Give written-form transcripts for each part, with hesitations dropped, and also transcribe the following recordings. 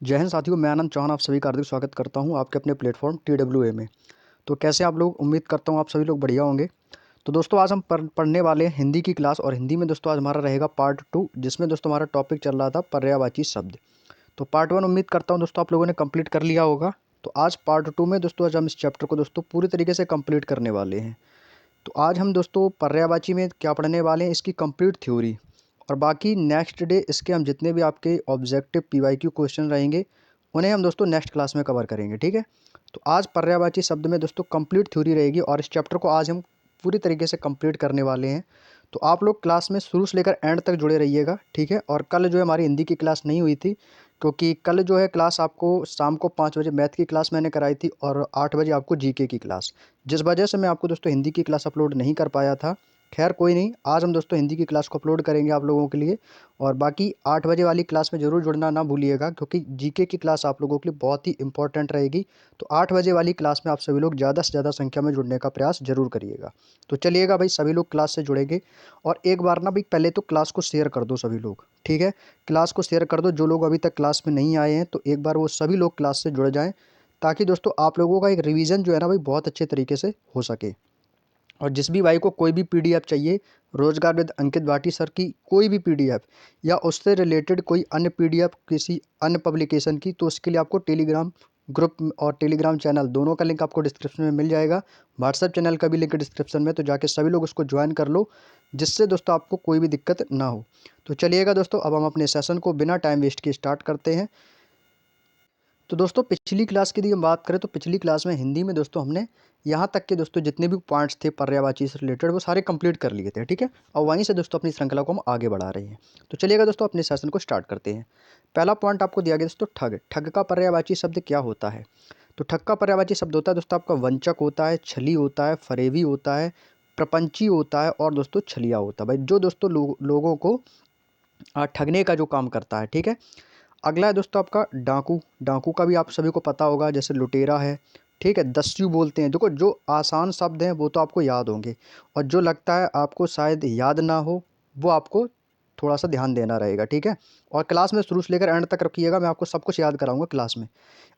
जय हिंद साथियों, मैं आनंद चौहान आप सभी का हार्दिक स्वागत करता हूं आपके अपने प्लेटफॉर्म TWA में। तो कैसे आप लोग, उम्मीद करता हूं आप सभी लोग बढ़िया होंगे। तो दोस्तों आज हम पढ़ने वाले हैं हिंदी की क्लास, और हिंदी में दोस्तों आज हमारा रहेगा पार्ट 2, जिसमें दोस्तों हमारा टॉपिक चल रहा था पर्यायवाची शब्द। तो पार्ट 1 उम्मीद करता हूँ दोस्तों आप लोगों ने कंप्लीट कर लिया होगा। तो आज पार्ट 2 में दोस्तों आज हम इस चैप्टर को दोस्तों पूरी तरीके से कंप्लीट करने वाले हैं। तो आज हम दोस्तों पर्यायवाची में क्या पढ़ने वाले हैं, इसकी कंप्लीट थ्योरी, और बाकी नेक्स्ट डे इसके हम जितने भी आपके ऑब्जेक्टिव PYQ क्वेश्चन रहेंगे उन्हें हम दोस्तों नेक्स्ट क्लास में कवर करेंगे। ठीक है, तो आज पर्यायवाची शब्द में दोस्तों कंप्लीट थ्योरी रहेगी, और इस चैप्टर को आज हम पूरी तरीके से कंप्लीट करने वाले हैं। तो आप लोग क्लास में शुरू से लेकर एंड तक जुड़े रहिएगा। ठीक है, और कल जो है हमारी हिंदी की क्लास नहीं हुई थी, क्योंकि कल जो है क्लास आपको शाम को 5 बजे मैथ की क्लास मैंने कराई थी, और 8 बजे आपको GK की क्लास, जिस वजह से मैं आपको दोस्तों हिंदी की क्लास अपलोड नहीं कर पाया था। खैर कोई नहीं, आज हम दोस्तों हिंदी की क्लास को अपलोड करेंगे आप लोगों के लिए। और बाकी 8 बजे वाली क्लास में ज़रूर जुड़ना ना भूलिएगा, क्योंकि GK की क्लास आप लोगों के लिए बहुत ही इंपॉर्टेंट रहेगी। तो 8 बजे वाली क्लास में आप सभी लोग ज़्यादा से ज़्यादा संख्या में जुड़ने का प्रयास जरूर करिएगा। तो चलिएगा भाई, सभी लोग क्लास से जुड़ेंगे। और एक बार ना भाई, पहले तो क्लास को शेयर कर दो सभी लोग। ठीक है, क्लास को शेयर कर दो। जो लोग अभी तक क्लास में नहीं आए हैं तो एक बार वो सभी लोग क्लास से जुड़ जाएं, ताकि दोस्तों आप लोगों का एक रिवीजन जो है ना भाई बहुत अच्छे तरीके से हो सके। और जिस भी भाई को कोई भी PDF चाहिए, रोजगार विद अंकित भाटी सर की कोई भी PDF, या उससे रिलेटेड कोई अन्य PDF किसी अन्य पब्लिकेशन की, तो उसके लिए आपको टेलीग्राम ग्रुप और टेलीग्राम चैनल दोनों का लिंक आपको डिस्क्रिप्शन में मिल जाएगा। व्हाट्सएप चैनल का भी लिंक डिस्क्रिप्शन में, तो जाके सभी लोग उसको ज्वाइन कर लो, जिससे दोस्तों आपको कोई भी दिक्कत ना हो। तो चलिएगा दोस्तों, अब हम अपने सेशन को बिना टाइम वेस्ट किए स्टार्ट करते हैं। तो दोस्तों पिछली क्लास की यदि हम बात करें, तो पिछली क्लास में हिंदी में दोस्तों हमने यहाँ तक के दोस्तों जितने भी पॉइंट्स थे पर्यायवाची से रिलेटेड वो सारे कंप्लीट कर लिए थे। ठीक है, और वहीं से दोस्तों अपनी श्रृंखला को हम आगे बढ़ा रहे हैं। तो चलिएगा दोस्तों, अपने सेशन को स्टार्ट करते हैं। पहला पॉइंट आपको दिया गया दोस्तों, ठग। ठग का पर्यायवाची शब्द क्या होता है? तो ठग का पर्यायवाची शब्द होता है दोस्तों आपका वंचक होता है, छली होता है, फरेबी होता है, प्रपंची होता है, और दोस्तों छलिया होता है। भाई जो दोस्तों लोगों को ठगने का जो काम करता है। ठीक है, अगला है दोस्तों आपका डाकू। डाकू का भी आप सभी को पता होगा, जैसे लुटेरा है। ठीक है, दस्यु बोलते हैं। देखो जो आसान शब्द हैं वो तो आपको याद होंगे, और जो लगता है आपको शायद याद ना हो वो आपको थोड़ा सा ध्यान देना रहेगा। ठीक है, और क्लास में शुरू से लेकर एंड तक रखिएगा, मैं आपको सब कुछ याद कराऊंगा क्लास में।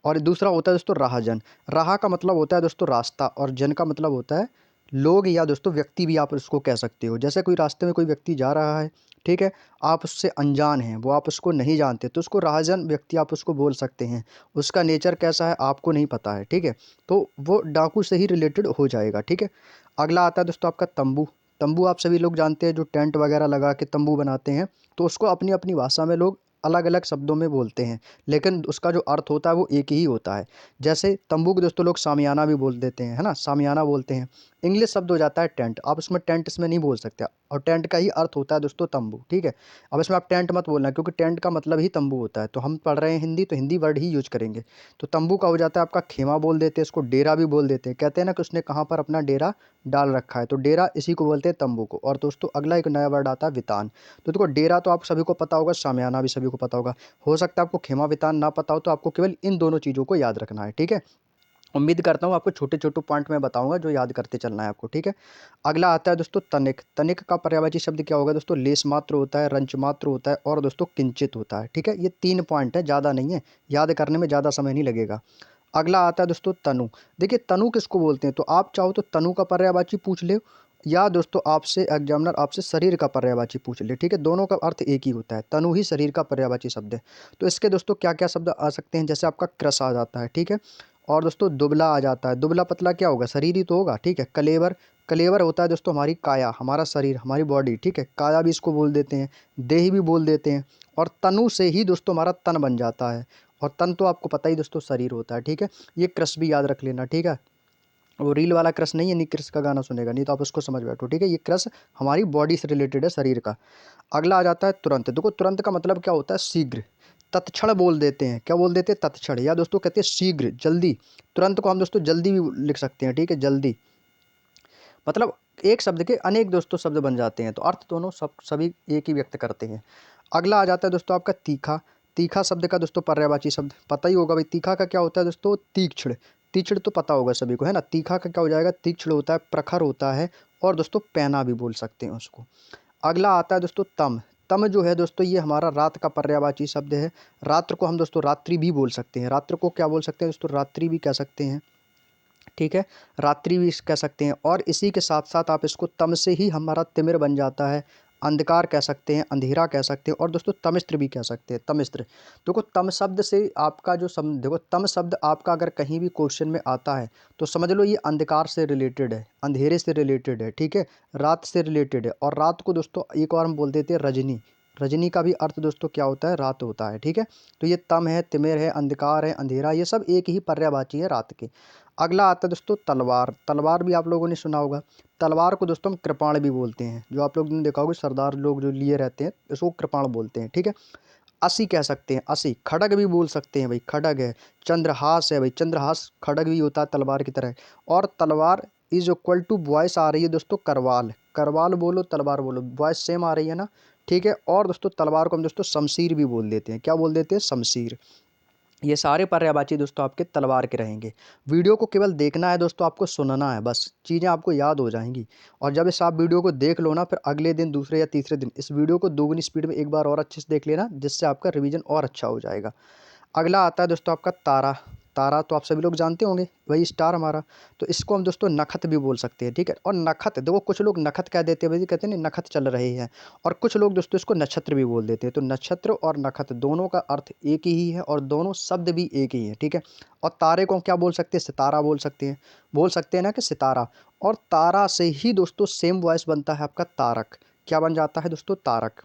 और दूसरा होता है दोस्तों राहजन। राह का मतलब होता है दोस्तों रास्ता, और जन का मतलब होता है लोग, या दोस्तों व्यक्ति भी आप उसको कह सकते हो। जैसे कोई रास्ते में कोई व्यक्ति जा रहा है, ठीक है, आप उससे अनजान हैं, वो आप उसको नहीं जानते, तो उसको राहजन व्यक्ति आप उसको बोल सकते हैं। उसका नेचर कैसा है आपको नहीं पता है। ठीक है, तो वो डाकू से ही रिलेटेड हो जाएगा। ठीक है, अगला आता है दोस्तों आपका तंबू। तंबू आप सभी लोग जानते हैं, जो टेंट वगैरह लगा के तंबू बनाते हैं, तो उसको अपनी अपनी भाषा में लोग अलग अलग शब्दों में बोलते हैं, लेकिन उसका जो अर्थ होता है वो एक ही होता है। जैसे तंबू को दोस्तों लोग सामियाना भी बोल देते हैं, है ना, सामियाना बोलते हैं। इंग्लिश शब्द हो जाता है टेंट, आप उसमें टेंट इसमें नहीं बोल सकते, और टेंट का ही अर्थ होता है दोस्तों तंबू। ठीक है, अब इसमें आप टेंट मत बोलना, क्योंकि टेंट का मतलब ही तंबू होता है। तो हम पढ़ रहे हैं हिंदी, तो हिंदी वर्ड ही यूज करेंगे। तो तंबू का हो जाता है आपका खेमा बोल देते हैं, इसको डेरा भी बोल देते हैं। कहते हैं ना कि उसने कहाँ पर अपना डेरा डाल रखा है, तो डेरा इसी को बोलते हैं तंबू को। और दोस्तों अगला एक नया वर्ड आता है वितान। तो देखो डेरा तो आप सभी को पता होगा, शामियाना भी सभी को पता होगा। हो सकता है आपको खेमा वितान ना पता हो, तो आपको केवल इन दोनों चीज़ों को याद रखना है। ठीक है, उम्मीद करता हूँ आपको छोटे छोटे पॉइंट में बताऊंगा जो याद करते चलना है आपको। ठीक है, अगला आता है दोस्तों तनिक। तनिक का पर्यायवाची शब्द क्या होगा दोस्तों? लेस मात्र होता है, रंच मात्र होता है, और दोस्तों किंचित होता है। ठीक है, ये 3 पॉइंट है, ज़्यादा नहीं है, याद करने में ज़्यादा समय नहीं लगेगा। अगला आता है दोस्तों तनु। देखिए तनु किसको बोलते हैं, तो आप चाहो तो तनु का पर्यायवाची पूछ ले, या दोस्तों आपसे एग्जामिनर आपसे शरीर का पर्यायवाची पूछ ले। ठीक है, दोनों का अर्थ एक ही होता है, तनु ही शरीर का पर्यायवाची शब्द है। तो इसके दोस्तों क्या क्या शब्द आ सकते हैं, जैसे आपका क्रस आ जाता है। ठीक है, और दोस्तों दुबला आ जाता है। दुबला पतला क्या होगा? शरीर ही तो होगा। ठीक है, कलेवर। कलेवर होता है दोस्तों हमारी काया, हमारा शरीर, हमारी बॉडी। ठीक है, काया भी इसको बोल देते हैं, देह भी बोल देते हैं। और तनु से ही दोस्तों हमारा तन बन जाता है, और तन तो आपको पता ही दोस्तों शरीर होता है। ठीक है, ये क्रस भी याद रख लेना। ठीक है, वो रील वाला क्रश नहीं है, नहीं क्रश का गाना सुनेगा नहीं तो आप उसको समझ बैठो। ठीक है, ये क्रश हमारी बॉडी से रिलेटेड है, शरीर का। अगला आ जाता है तुरंत। देखो तुरंत का मतलब क्या होता है? शीघ्र। तत्क्षण बोल देते हैं, क्या बोल देते हैं? तत्क्षण, या दोस्तों कहते हैं शीघ्र, जल्दी। तुरंत को हम दोस्तों जल्दी भी लिख सकते हैं। ठीक है, जल्दी मतलब एक शब्द के अनेक दोस्तों शब्द बन जाते हैं, तो अर्थ दोनों सभी एक ही व्यक्त करते हैं। अगला आ जाता है दोस्तों आपका तीखा। तीखा शब्द का दोस्तों पर्यायवाची शब्द पता ही होगा भाई, तीखा का क्या होता है दोस्तों? तीक्ष्ण। तीक्ष्ण तो पता होगा सभी को, है ना। तीखा का क्या हो जाएगा? तीक्ष्ण होता है, प्रखर होता है, और दोस्तों पैना भी बोल सकते हैं उसको। अगला आता है दोस्तों तम। तम जो है दोस्तों ये हमारा रात का पर्यायवाची शब्द है। रात्र को हम दोस्तों रात्रि भी बोल सकते हैं। रात्र को क्या बोल सकते हैं दोस्तों? रात्रि भी कह सकते हैं। ठीक है, रात्रि भी कह सकते हैं। और इसी के साथ साथ आप इसको तम से ही हमारा तिमिर बन जाता है। अंधकार कह सकते हैं, अंधेरा कह सकते हैं, और दोस्तों तमिस्त्र भी कह सकते हैं। तमिस्त्र देखो, तम शब्द से आपका जो देखो, तम शब्द आपका अगर कहीं भी क्वेश्चन में आता है तो समझ लो ये अंधकार से रिलेटेड है, अंधेरे से रिलेटेड है। ठीक है, रात से रिलेटेड है। और रात को दोस्तों एक और हम बोल देते हैं रजनी। रजनी का भी अर्थ दोस्तों क्या होता है? रात होता है। ठीक है, तो ये तम है, तिमिर है, अंधकार है, अंधेरा, ये सब एक ही पर्यायवाची है रात के। अगला आता है दोस्तों तलवार। तलवार भी आप लोगों ने सुना होगा। तलवार को दोस्तों हम कृपाण भी बोलते हैं। जो आप लोग ने देखा होगा सरदार लोग जो लिए रहते हैं इसको कृपाण बोलते हैं। ठीक है, असी कह सकते हैं, असी। खड़ग भी बोल सकते हैं भाई, खड़ग है। चंद्रहास है भाई, चंद्रहास खड़ग भी होता है तलवार की तरह। और तलवार इज इक्वल टू वॉइस आ रही है दोस्तों करवाल। करवाल बोलो, तलवार बोलो, वॉइस सेम आ रही है ना। ठीक है, और दोस्तों तलवार को हम दोस्तों शमशीर भी बोल देते हैं। क्या बोल देते हैं? शमशीर। ये सारे पर्यायवाची दोस्तों आपके तलवार के रहेंगे। वीडियो को केवल देखना है दोस्तों, आपको सुनना है बस, चीज़ें आपको याद हो जाएंगी। और जब इस आप वीडियो को देख लो ना, फिर अगले दिन, दूसरे या तीसरे दिन इस वीडियो को दोगुनी स्पीड में एक बार और अच्छे से देख लेना, जिससे आपका रिवीजन और अच्छा हो जाएगा। अगला आता है दोस्तों आपका तारा। तारा तो आप सभी लोग जानते होंगे, वही स्टार हमारा। तो इसको हम दोस्तों नखत भी बोल सकते हैं। ठीक है, और नखत देखो, कुछ लोग नखत कह देते हैं भाई, कहते हैं ना नखत चल रहे हैं। और कुछ लोग दोस्तों इसको नक्षत्र भी बोल देते हैं। तो नक्षत्र और नखत दोनों का अर्थ एक ही है और दोनों शब्द भी एक ही है। ठीक है, और तारे को हम क्या बोल सकते हैं? सितारा बोल सकते हैं। बोल सकते हैं ना कि सितारा। और तारा से ही दोस्तों सेम वॉइस बनता है आपका तारक। क्या बन जाता है दोस्तों? तारक।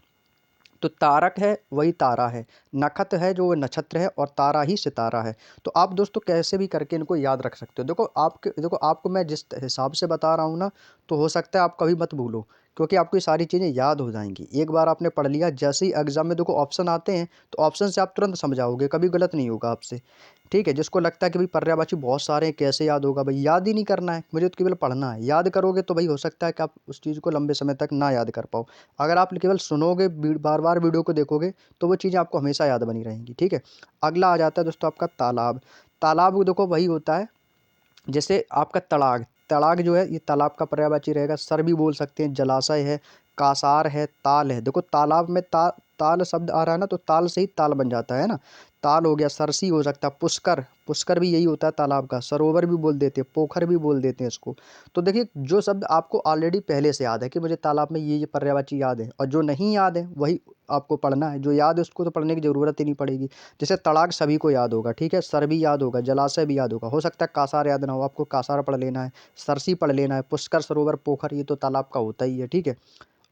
तो तारक है वही तारा है, नखत है जो नक्षत्र है, और तारा ही सितारा है। तो आप दोस्तों कैसे भी करके इनको याद रख सकते हो। देखो आपको मैं जिस हिसाब से बता रहा हूँ ना, तो हो सकता है आप कभी मत भूलो, क्योंकि आपको ये सारी चीज़ें याद हो जाएंगी। एक बार आपने पढ़ लिया, जैसे ही एग्जाम में देखो ऑप्शन आते हैं तो ऑप्शन से आप तुरंत समझाओगे, कभी गलत नहीं होगा आपसे। ठीक है, जिसको लगता है कि भाई पर्यायवाची बहुत सारे हैं, कैसे याद होगा, भाई याद ही नहीं करना है, मुझे तो केवल पढ़ना है। याद करोगे तो भाई हो सकता है कि आप उस चीज़ को लंबे समय तक ना याद कर पाओ। अगर आप केवल सुनोगे, बार बार वीडियो को देखोगे, तो वो चीज़ें आपको हमेशा याद बनी रहेंगी। ठीक है, अगला आ जाता है दोस्तों आपका तालाब। तालाब देखो वही होता है जैसे आपका तड़ाग। तड़ाग जो है ये तालाब का पर्यायवाची रहेगा। सर भी बोल सकते हैं, जलाशय है, कासार है, ताल है। देखो तालाब में ताल शब्द आ रहा है ना, तो ताल से ही ताल बन जाता है ना। ताल हो गया, सरसी हो सकता है, पुष्कर। पुष्कर भी यही होता है तालाब का। सरोवर भी बोल देते हैं, पोखर भी बोल देते हैं इसको। तो देखिए, जो शब्द आपको ऑलरेडी पहले से याद है कि मुझे तालाब में ये पर्यायवाची याद है, और जो नहीं याद है वही आपको पढ़ना है। जो याद है उसको तो पढ़ने की ज़रूरत ही नहीं पड़ेगी। जैसे तड़ाग सभी को याद होगा। ठीक है, सर भी याद होगा, जलाशय भी याद होगा। हो सकता है कासार याद ना हो, आपको कासार पढ़ लेना है, सरसी पढ़ लेना है, पुष्कर, सरोवर, पोखर, ये तो तालाब का होता ही है। ठीक है,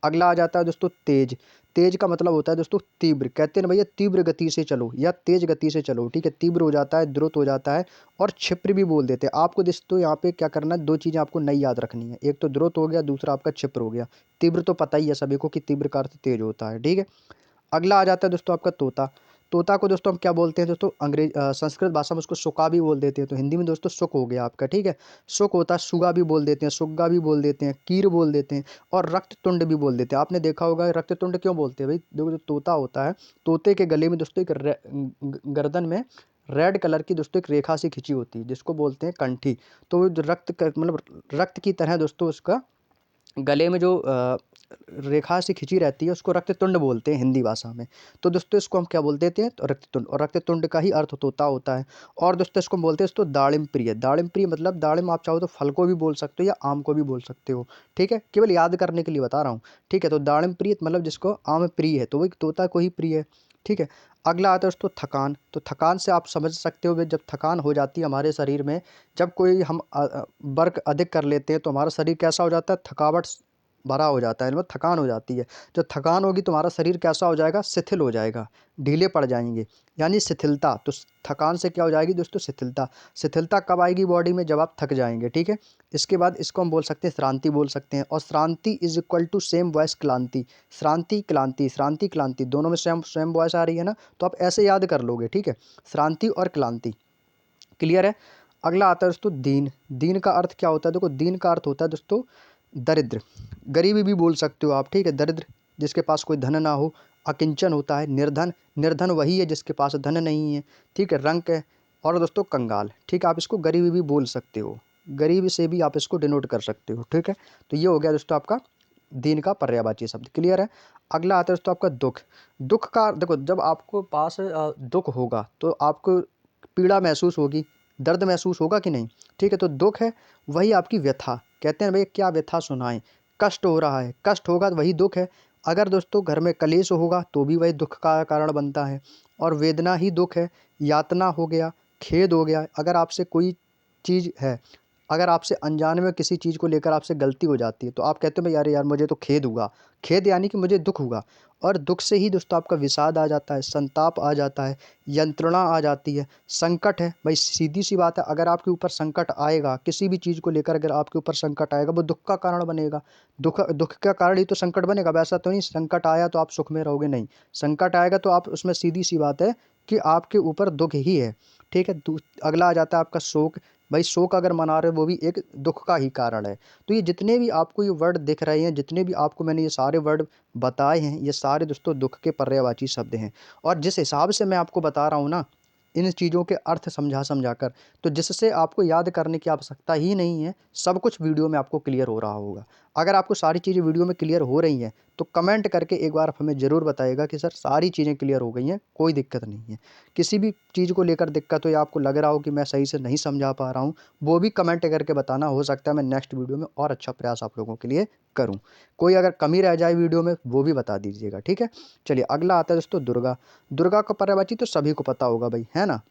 अगला आ जाता है दोस्तों तेज। तेज का मतलब होता है दोस्तों तीव्र। कहते हैं ना भैया, तीव्र गति से चलो या तेज गति से चलो। ठीक है, तीव्र हो जाता है, द्रुत हो जाता है, और क्षिप्र भी बोल देते हैं। आपको दोस्तों यहाँ पे क्या करना है, दो चीज़ें आपको नई याद रखनी है। एक तो द्रुत हो गया, दूसरा आपका क्षिप्र हो गया। तीव्र तो पता ही है सभी को कि तीव्र का अर्थ तेज होता है। ठीक है, अगला आ जाता है दोस्तों आपका तोता। तोता को दोस्तों हम क्या बोलते हैं दोस्तों? संस्कृत भाषा में उसको सुका भी बोल देते हैं। तो हिंदी में दोस्तों सुक हो गया आपका। ठीक है, सुक होता है, सुगा भी बोल देते हैं, सुग्गा भी बोल देते हैं, कीर बोल देते हैं, और रक्ततुंड भी बोल देते हैं। आपने देखा होगा रक्ततुंड क्यों बोलते हैं भाई? देखो, जो तोता होता है, तोते के गले में दोस्तों एक गर्दन में रेड कलर की दोस्तों एक रेखा सी खिंची होती है, जिसको बोलते हैं कंठी। तो वो जो मतलब रक्त की तरह दोस्तों उसका गले में जो रेखा से खिंची रहती है, उसको रक्ततुंड बोलते हैं हिंदी भाषा में। तो दोस्तों इसको हम क्या बोल देते हैं? तो रक्ततुंड। और रक्ततुंड का ही अर्थ तोता होता है। और दोस्तों इसको हम बोलते हैं दोस्तों दाड़िम प्रिय। दाड़िम प्रिय मतलब दाड़िम आप चाहो तो फल को भी बोल सकते हो या आम को भी बोल सकते हो। ठीक है, केवल याद करने के लिए बता रहा हूँ। ठीक है, तो दाड़िम प्रिय मतलब जिसको आम प्रिय है, तो वही तोता को ही प्रिय है। ठीक है, अगला आता है दोस्तों थकान। तो थकान से आप समझ सकते हो, जब थकान हो जाती है हमारे शरीर में, जब कोई हम वर्क अधिक कर लेते हैं, तो हमारा शरीर कैसा हो जाता है? थकावट भरा हो जाता है, मतलब थकान हो जाती है। जब थकान होगी तो हमारा शरीर कैसा हो जाएगा? शिथिल हो जाएगा, ढीले पड़ जाएंगे, यानी शिथिलता। तो थकान से क्या हो जाएगी दोस्तों? शिथिलता। शिथिलता कब आएगी बॉडी में? जब आप थक जाएंगे। ठीक है, इसके बाद इसको हम बोल सकते हैं श्रांति बोल सकते हैं। और श्रांति is equal to same voice क्लांति। श्रांति क्लांति, श्रांति क्लांति दोनों में सेम सेम वॉइस आ रही है ना, तो आप ऐसे याद कर लोगे। ठीक है, श्रांति और क्लांति। क्लियर है? अगला आता है दोस्तों दीन। दीन का अर्थ क्या होता है? देखो, दीन का अर्थ होता है दोस्तों दरिद्र। गरीबी भी बोल सकते हो आप। ठीक है, दरिद्र जिसके पास कोई धन ना हो। अकिंचन होता है निर्धन। निर्धन वही है जिसके पास धन नहीं है। ठीक है, रंक है। और दोस्तों कंगाल। ठीक है, आप इसको गरीबी भी बोल सकते हो, गरीब से भी आप इसको डिनोट कर सकते हो। ठीक है, तो ये हो गया दोस्तों आपका दीन का पर्यायवाची शब्द। क्लियर है। अगला आता है दोस्तों आपका दुख। दुख का देखो, जब आपको पास दुख होगा तो आपको पीड़ा महसूस होगी, दर्द महसूस होगा कि नहीं। ठीक है, तो दुख है वही आपकी व्यथा। कहते हैं भैया क्या व्यथा सुनाएं, कष्ट हो रहा है, कष्ट होगा तो वही दुख है। अगर दोस्तों घर में कलेश होगा तो भी वही दुख का कारण बनता है, और वेदना ही दुख है। यातना हो गया, खेद हो गया। अगर आपसे कोई चीज़ है, अगर आपसे अनजाने में किसी चीज़ को लेकर आपसे गलती हो जाती है तो आप कहते हो भाई यार यार मुझे तो खेद हुआ। खेद यानी कि मुझे दुख हुआ, और दुख से ही दोस्तों आपका विषाद आ जाता है, संताप आ जाता है, यंत्रणा आ जाती है, संकट है। भाई सीधी सी बात है, अगर आपके ऊपर संकट आएगा किसी भी चीज़ को लेकर, अगर आपके ऊपर संकट आएगा वो दुख का कारण बनेगा। दुख दुख का कारण ही तो संकट बनेगा। वैसा तो नहीं संकट आया तो आप सुख में रहोगे, नहीं। संकट आएगा तो आप उसमें सीधी सी बात है कि आपके ऊपर दुख ही है। ठीक है। अगला आ जाता है आपका शोक। भाई शोक अगर मना रहे हो वो भी एक दुख का ही कारण है। तो ये जितने भी आपको ये वर्ड दिख रहे हैं, जितने भी आपको मैंने ये सारे वर्ड बताए हैं, ये सारे दोस्तों दुख के पर्यायवाची शब्द हैं। और जिस हिसाब से मैं आपको बता रहा हूँ ना इन चीज़ों के अर्थ समझा कर, तो जिससे आपको याद करने की आवश्यकता ही नहीं है, सब कुछ वीडियो में आपको क्लियर हो रहा होगा। अगर आपको सारी चीज़ें वीडियो में क्लियर हो रही हैं तो कमेंट करके एक बार हमें ज़रूर बताइएगा कि सर सारी चीज़ें क्लियर हो गई हैं, कोई दिक्कत नहीं है। किसी भी चीज़ को लेकर दिक्कत हो या आपको लग रहा हो कि मैं सही से नहीं समझा पा रहा हूँ, वो भी कमेंट करके बताना। हो सकता है मैं नेक्स्ट वीडियो में और अच्छा प्रयास आप लोगों के लिए करूँ। कोई अगर कमी रह जाए वीडियो में वो भी बता दीजिएगा। ठीक है। चलिए अगला आता है दोस्तों दुर्गा। दुर्गा का पर्यायवाची तो सभी को पता होगा भाई, है ना।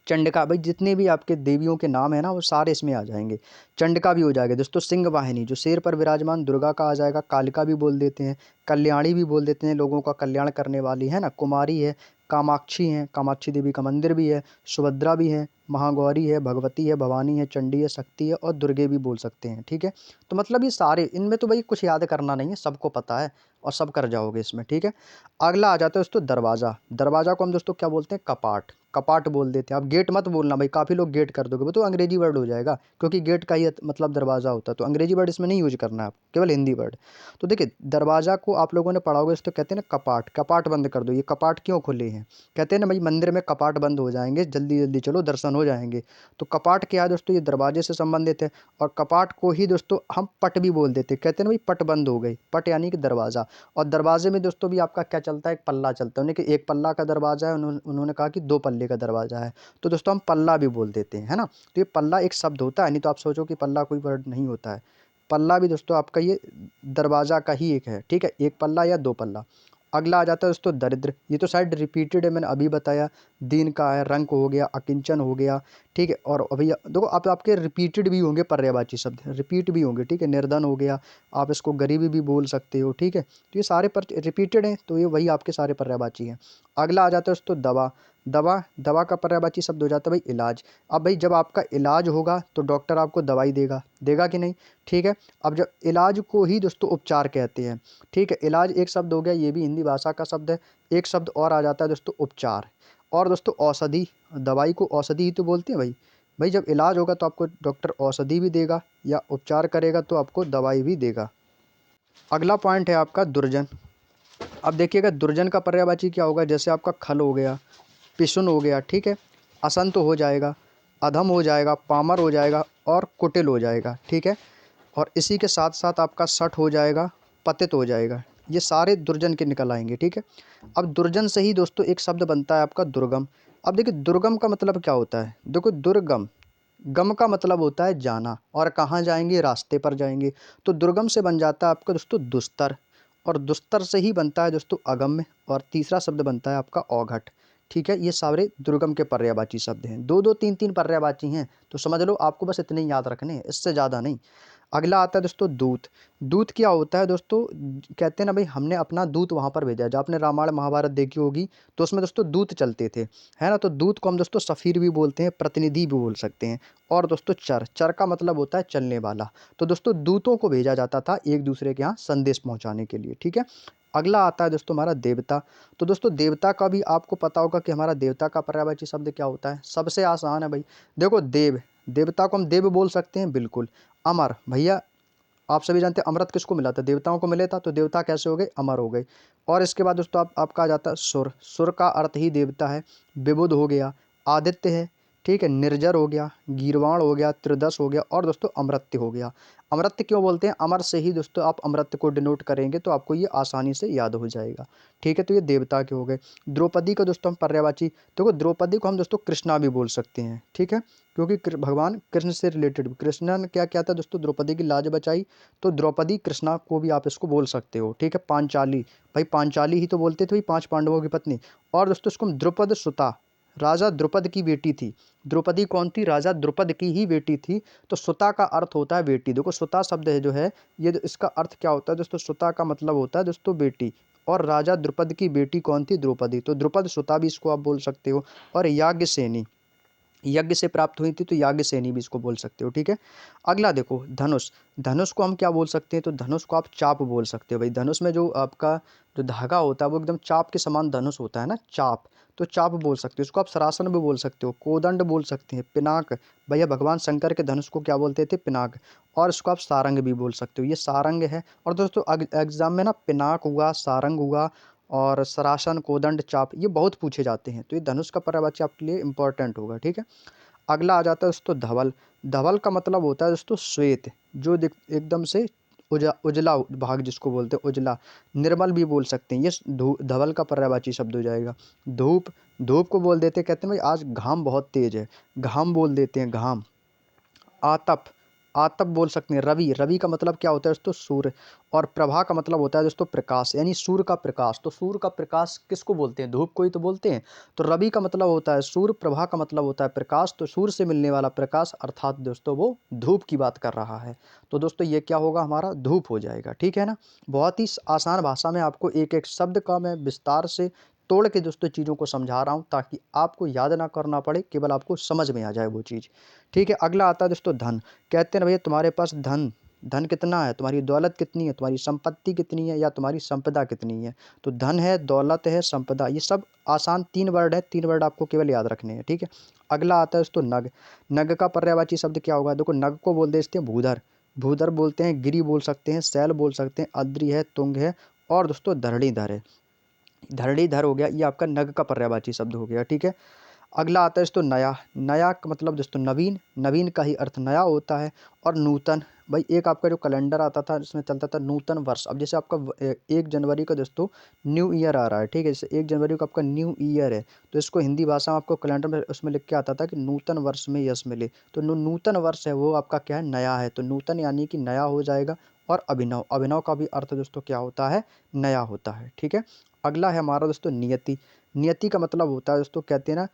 चंडिका। भाई जितने भी आपके देवियों के नाम है ना वो सारे इसमें आ जाएंगे। चंडिका भी हो जाएगा दोस्तों, सिंह वाहिनी जो शेर पर विराजमान दुर्गा का आ जाएगा। कालिका भी बोल देते हैं, कल्याणी भी बोल देते हैं, लोगों का कल्याण करने वाली, है ना। कुमारी है, कामाक्षी है, कामाक्षी देवी का मंदिर भी है, सुभद्रा भी है, महागौरी है, भगवती है, भवानी है, चंडी है, शक्ति है, और दुर्गे भी बोल सकते हैं। ठीक है। तो मतलब ये सारे, इनमें तो भाई कुछ याद करना नहीं है, सबको पता है और सब कर जाओगे इसमें। ठीक है। अगला आ जाता है दोस्तों दरवाज़ा। दरवाज़ा को हम दोस्तों क्या बोलते हैं, कपाट। कपाट बोल देते हैं। आप गेट मत बोलना भाई, काफ़ी लोग गेट कर दोगे, वो तो अंग्रेजी वर्ड हो जाएगा, क्योंकि गेट का ही मतलब दरवाज़ा होता है। तो अंग्रेजी वर्ड इसमें नहीं यूज करना है, आप केवल हिंदी वर्ड। तो देखिए दरवाज़ा को आप लोगों ने पढ़ा होगा, इस तो कहते हैं ना कपाट। कपाट बंद कर दो। ये कपाट क्यों खुले हैं, कहते हैं ना भाई मंदिर में कपाट बंद हो जाएंगे, जल्दी जल्दी चलो दर्शन हो जाएंगे। तो कपाट क्या है दोस्तों, ये दरवाजे से संबंधित है। और कपाट को ही दोस्तों हम पट भी बोल देते हैं। कहते हैं ना भाई पट बंद हो गई, पट यानी कि दरवाज़ा। और दरवाजे में दोस्तों भी आपका क्या चलता है, एक पल्ला चलता है। उन्हें कि एक पल्ला का दरवाज़ा है, उन्होंने कहा कि दो पल्ले का दरवाज़ा है। तो दोस्तों हम पल्ला भी बोल देते हैं, है ना। तो ये पल्ला एक शब्द होता है, नहीं तो आप सोचो कि पल्ला कोई वर्ड नहीं होता है। पल्ला भी दोस्तों आपका ये दरवाज़ा का ही एक है। ठीक है, एक पल्ला या दो पल्ला। अगला आ जाता है दोस्तों दरिद्र। ये तो शायद रिपीटेड है, मैंने अभी बताया। दीन का है, रंक हो गया, अकिंचन हो गया। ठीक है। और अभी देखो आप आपके रिपीटेड भी होंगे पर्यायवाची शब्द, रिपीट भी होंगे। ठीक है, निर्धन हो गया, आप इसको गरीबी भी बोल सकते हो। ठीक है। तो ये सारे पर रिपीटेड हैं, तो ये वही आपके सारे पर्यायवाची हैं। अगला आ जाता है दोस्तों दवा। दवा, दवा का पर्यायवाची शब्द हो जाता है भाई इलाज। अब भाई जब आपका इलाज होगा तो डॉक्टर आपको दवाई देगा, देगा कि नहीं। ठीक है। अब जब इलाज को ही दोस्तों उपचार कहते हैं। ठीक है, इलाज एक शब्द हो गया, ये भी हिंदी भाषा का शब्द है। एक शब्द और आ जाता है दोस्तों उपचार। और दोस्तों औषधि, दवाई को औषधि ही तो बोलते हैं भाई। भाई जब इलाज होगा तो आपको डॉक्टर औषधि भी देगा, या उपचार करेगा तो आपको दवाई भी देगा। अगला पॉइंट है आपका दुर्जन। अब देखिएगा दुर्जन का पर्यायवाची क्या होगा, जैसे आपका खल हो गया, पिशुन हो गया। ठीक है, असंत हो जाएगा, अधम हो जाएगा, पामर हो जाएगा, और कुटिल हो जाएगा। ठीक है। और इसी के साथ साथ आपका सठ हो जाएगा, पतित हो जाएगा। ये सारे दुर्जन के निकल आएंगे। ठीक है। अब दुर्जन से ही दोस्तों एक शब्द बनता है आपका दुर्गम। अब देखिए दुर्गम का मतलब क्या होता है, देखो दुर्गम, गम का मतलब होता है जाना, और कहाँ जाएंगे, रास्ते पर जाएंगे। तो दुर्गम से बन जाता है आपका दोस्तों दुस्तर, और दुस्तर से ही बनता है दोस्तों अगम्य, और तीसरा शब्द बनता है आपका औघट। ठीक है, ये सारे दुर्गम के पर्यायवाची शब्द हैं। दो दो तीन तीन पर्यायवाची हैं, तो समझ लो आपको बस इतने ही याद रखने हैं, इससे ज़्यादा नहीं। अगला आता है दोस्तों दूत। दूत क्या होता है दोस्तों, कहते हैं ना भाई हमने अपना दूत वहाँ पर भेजा है। जब आपने रामायण महाभारत देखी होगी तो उसमें दोस्तों दूत चलते थे, है ना। तो दूत को हम दोस्तों सफ़ीर भी बोलते हैं, प्रतिनिधि भी बोल सकते हैं। और दोस्तों चर, चर का मतलब होता है चलने वाला। तो दोस्तों दूतों को भेजा जाता था एक दूसरे के यहाँ संदेश पहुँचाने के लिए। ठीक है। अगला आता है दोस्तों हमारा देवता। तो दोस्तों देवता का भी आपको पता होगा कि हमारा देवता का पर्यायवाची शब्द क्या होता है, सबसे आसान है भाई। देखो देव, देवता को हम देव बोल सकते हैं, बिल्कुल। अमर, भैया आप सभी जानते हैं अमृत किसको मिला था, देवताओं को मिला था। तो देवता कैसे हो गए, अमर हो गए। और इसके बाद दोस्तों आपका आ जाता है सुर। सुर का अर्थ ही देवता है। विबुध हो गया, आदित्य है, ठीक है, निर्जर हो गया, गीर्वाण हो गया, त्रिदश हो गया और दोस्तों अमृत्य हो गया। अमृत्य क्यों बोलते हैं? अमर से ही दोस्तों आप अमृत्य को डिनोट करेंगे तो आपको ये आसानी से याद हो जाएगा। ठीक है, तो ये देवता के हो गए। द्रौपदी का दोस्तों हम पर्यायवाची, देखो द्रौपदी को हम दोस्तों कृष्णा भी बोल सकते हैं। ठीक है, क्योंकि भगवान कृष्ण से रिलेटेड, कृष्ण ने क्या किया था दोस्तों? द्रौपदी की लाज बचाई, तो द्रौपदी कृष्णा को भी आप इसको बोल सकते हो। ठीक है, पांचाली, भाई पांचाली ही तो बोलते थे भाई, 5 पांडवों की पत्नी। और दोस्तों इसको हम द्रुपद सुता, राजा द्रुपद की बेटी थी। द्रौपदी कौन थी? राजा द्रुपद की ही बेटी थी। तो सुता का अर्थ होता है बेटी। देखो सुता शब्द है जो है, ये इसका अर्थ क्या होता है दोस्तों? सुता का मतलब होता है दोस्तों बेटी। और राजा द्रुपद की बेटी कौन थी? द्रौपदी। तो द्रुपद सुता भी इसको आप बोल सकते हो। और याज्ञसेनी, यज्ञ से प्राप्त हुई थी तो याज्ञसेनी भी इसको बोल सकते हो। ठीक है, अगला देखो धनुष। धनुष को हम क्या बोल सकते हैं? तो धनुष को आप चाप बोल सकते हो। भाई धनुष में जो आपका जो धागा होता है वो एकदम चाप के समान धनुष होता है ना, चाप। तो चाप बोल सकते हो। इसको आप सरासन भी बोल सकते हो, कोदंड बोल सकते हैं, पिनाक। भैया भगवान शंकर के धनुष को क्या बोलते थे? पिनाक। और इसको आप सारंग भी बोल सकते हो, ये सारंग है। और दोस्तों एग्जाम में ना पिनाक हुआ, सारंग हुआ और सरासन, कोदंड, चाप, ये बहुत पूछे जाते हैं। तो ये धनुष का पर्यायवाची आपके लिए इंपॉर्टेंट होगा। ठीक है, अगला आ जाता है दोस्तों धवल। धवल का मतलब होता है दोस्तों श्वेत, जो एकदम से उजला भाग जिसको बोलते हैं, उजला। निर्मल भी बोल सकते हैं, ये धवल का पर्यायवाची शब्द हो जाएगा। धूप, धूप को बोल देते हैं, कहते हैं भाई आज घाम बहुत तेज है, घाम बोल देते हैं, घाम। आतप, आतप बोल सकते हैं। रवि, रवि का मतलब क्या होता है दोस्तों? सूर्य। और प्रभा का मतलब होता है दोस्तों प्रकाश, यानी सूर्य का प्रकाश। तो सूर्य का प्रकाश किसको बोलते हैं? धूप को ही तो बोलते हैं। तो रवि का मतलब होता है सूर्य, प्रभा का मतलब होता है प्रकाश। तो सूर्य से मिलने वाला प्रकाश अर्थात दोस्तों वो धूप की बात कर रहा है। तो दोस्तों ये क्या होगा? हमारा धूप हो जाएगा। ठीक है ना, बहुत ही आसान भाषा में आपको एक एक शब्द का मैं विस्तार से तोड़ के दोस्तों चीज़ों को समझा रहा हूँ, ताकि आपको याद ना करना पड़े, केवल आपको समझ में आ जाए वो चीज़। ठीक है, अगला आता है दोस्तों धन। कहते हैं ना भैया तुम्हारे पास धन, धन कितना है, तुम्हारी दौलत कितनी है, तुम्हारी संपत्ति कितनी है, या तुम्हारी संपदा कितनी है। तो धन है, दौलत है, संपदा, ये सब आसान 3 वर्ड है। 3 वर्ड आपको केवल याद रखने हैं। ठीक है, अगला आता है दोस्तों नग। नग का पर्यायवाची शब्द क्या होगा? देखो नग को बोल देते हैं भूधर, भूधर बोलते हैं, गिरी बोल सकते हैं, शैल बोल सकते हैं, अद्रि है, तुंग है और दोस्तों धरणीधर है। धरणीधर हो गया, ये आपका नग का पर्यायवाची शब्द हो गया। ठीक है, अगला आता है दोस्तों नया। नया का मतलब दोस्तों नवीन, नवीन का ही अर्थ नया होता है। और नूतन, भाई एक आपका जो कैलेंडर आता था जिसमें चलता था नूतन वर्ष। अब जैसे आपका 1 जनवरी का दोस्तों न्यू ईयर आ रहा है। ठीक है, जैसे 1 जनवरी को आपका न्यू ईयर है, तो इसको हिंदी भाषा में आपको कैलेंडर में उसमें लिख के आता था कि नूतन वर्ष में यश मिले। तो नूतन वर्ष है वो आपका क्या है? नया है। तो नूतन यानी कि नया हो जाएगा। और अभिनव, अभिनव का भी अर्थ दोस्तों क्या होता है? नया होता है। ठीक है, अगला है हमारा दोस्तों नियति। नियति का मतलब होता है दोस्तों, कहते हैं ना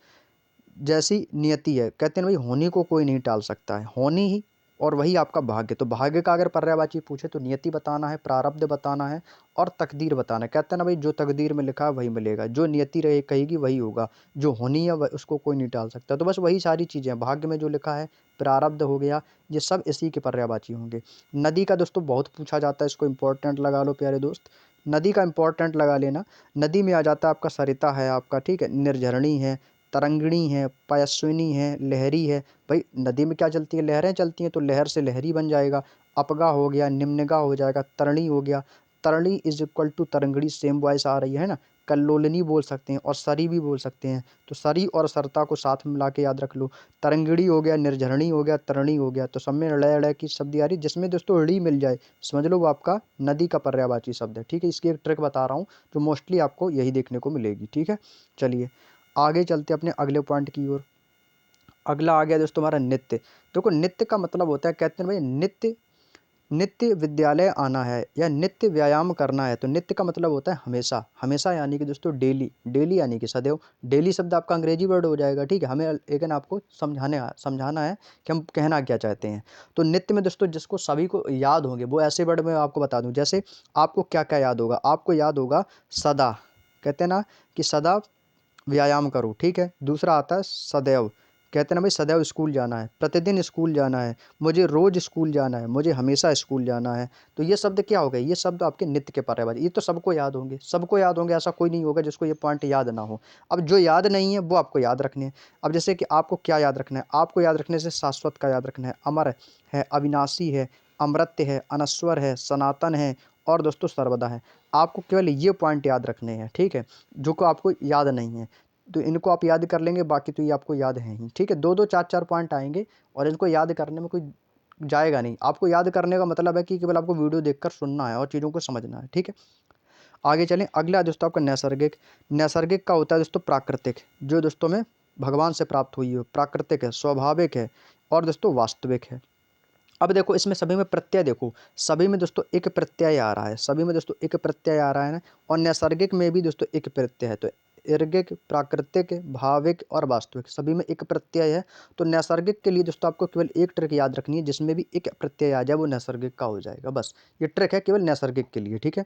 जैसी नियति है, कहते हैं ना भाई होनी को कोई नहीं टाल सकता है, होनी ही और वही आपका भाग्य। तो भाग्य का अगर पर्यायवाची पूछे तो नियति बताना है, प्रारब्ध बताना है और तकदीर बताना है। कहते हैं ना भाई जो तकदीर में लिखा है वही मिलेगा, जो नियति रहे कहेगी वही होगा, जो होनी है उसको कोई नहीं टाल सकता। तो बस वही सारी चीज़ें हैं, भाग्य में जो लिखा है, प्रारब्ध हो गया, ये सब इसी के पर्यायवाची होंगे। नदी का दोस्तों बहुत पूछा जाता है, इसको इंपॉर्टेंट लगा लो प्यारे दोस्त, नदी का इंपॉर्टेंट लगा लेना। नदी में आ जाता है आपका सरिता है आपका, ठीक है, निर्झरणी है, तरंगिणी है, पयस्विनी है, लहरी है। भाई नदी में क्या चलती है? लहरें चलती हैं, तो लहर से लहरी बन जाएगा। अपगा हो गया, निम्नगा हो जाएगा, तरणी हो गया। तरणी इज इक्वल टू तरंगड़ी, सेम वॉइस आ रही है ना। कल्लोलिनी बोल सकते हैं और सरी भी बोल सकते हैं। तो सरी और सरता को साथ में मिला के याद रख लो। तरंगिणी हो गया, निर्झरणी हो गया, तरणी हो गया। तो सब में ड़ ड़ की शब्द आ रही, जिसमें दोस्तों ड़ी मिल जाए समझ लो वो आपका नदी का पर्यायवाची शब्द है। ठीक है, इसकी एक ट्रिक बता रहा हूँ जो मोस्टली आपको यही देखने को मिलेगी। ठीक है, चलिए आगे चलते हैं अपने अगले पॉइंट की ओर। अगला आ गया दोस्तों हमारा नित्य। देखो नित्य का मतलब होता है, कहते हैं भाई नित्य, नित्य विद्यालय आना है या नित्य व्यायाम करना है। तो नित्य का मतलब होता है हमेशा, हमेशा यानी कि दोस्तों डेली, डेली यानी कि सदैव। डेली शब्द आपका अंग्रेजी वर्ड हो जाएगा। ठीक है, हमें लेकिन आपको समझाना है कि हम कहना क्या चाहते हैं। तो नित्य में दोस्तों जिसको सभी को याद होंगे वो ऐसे वर्ड में आपको बता दूं, जैसे आपको क्या क्या याद होगा? आपको याद होगा सदा, कहते हैं ना कि सदा व्यायाम करो। ठीक है, दूसरा आता है सदैव, कहते हैं ना भाई सदैव स्कूल जाना है, प्रतिदिन स्कूल जाना है, मुझे रोज स्कूल जाना है, मुझे हमेशा स्कूल जाना है। तो ये शब्द क्या हो गए? ये शब्द आपके नित्य के पर्यायवाची। ये तो सबको याद होंगे, सबको याद होंगे, ऐसा कोई नहीं होगा जिसको ये पॉइंट याद ना हो। अब जो याद नहीं है वो आपको याद रखने हैं। अब जैसे कि आपको क्या याद रखना है? आपको याद रखने से शाश्वत का याद रखना है, अमर है, अविनाशी है, अमृत्य है, अनश्वर है, सनातन है और दोस्तों सर्वदा है। आपको केवल ये पॉइंट याद रखने हैं। ठीक है, जो को आपको याद नहीं है। तो इनको आप याद कर लेंगे, बाकी तो ये आपको याद है ही, ठीक है। 2-2 4-4 पॉइंट आएंगे और इनको याद करने में कोई जाएगा नहीं। आपको याद करने का मतलब है कि केवल आपको वीडियो देखकर सुनना है और चीज़ों को समझना है, ठीक है। आगे चलें, अगला दोस्तों आपका नैसर्गिक। नैसर्गिक का होता है दोस्तों प्राकृतिक, जो दोस्तों में भगवान से प्राप्त हुई हो, प्राकृतिक है, स्वाभाविक है और दोस्तों वास्तविक है। अब देखो इसमें सभी में प्रत्यय देखो, सभी में दोस्तों एक प्रत्यय आ रहा है, सभी में दोस्तों एक प्रत्यय आ रहा है ना। और नैसर्गिक में भी दोस्तों एक प्रत्यय है, तो र्गिक, प्राकृतिक, भाविक और वास्तविक सभी में एक प्रत्यय है। तो नैसर्गिक के लिए दोस्तों आपको केवल एक ट्रिक याद रखनी है, जिसमें भी एक प्रत्यय आ जाए वो नैसर्गिक का हो जाएगा, बस ये ट्रिक है केवल नैसर्गिक के लिए, ठीक है।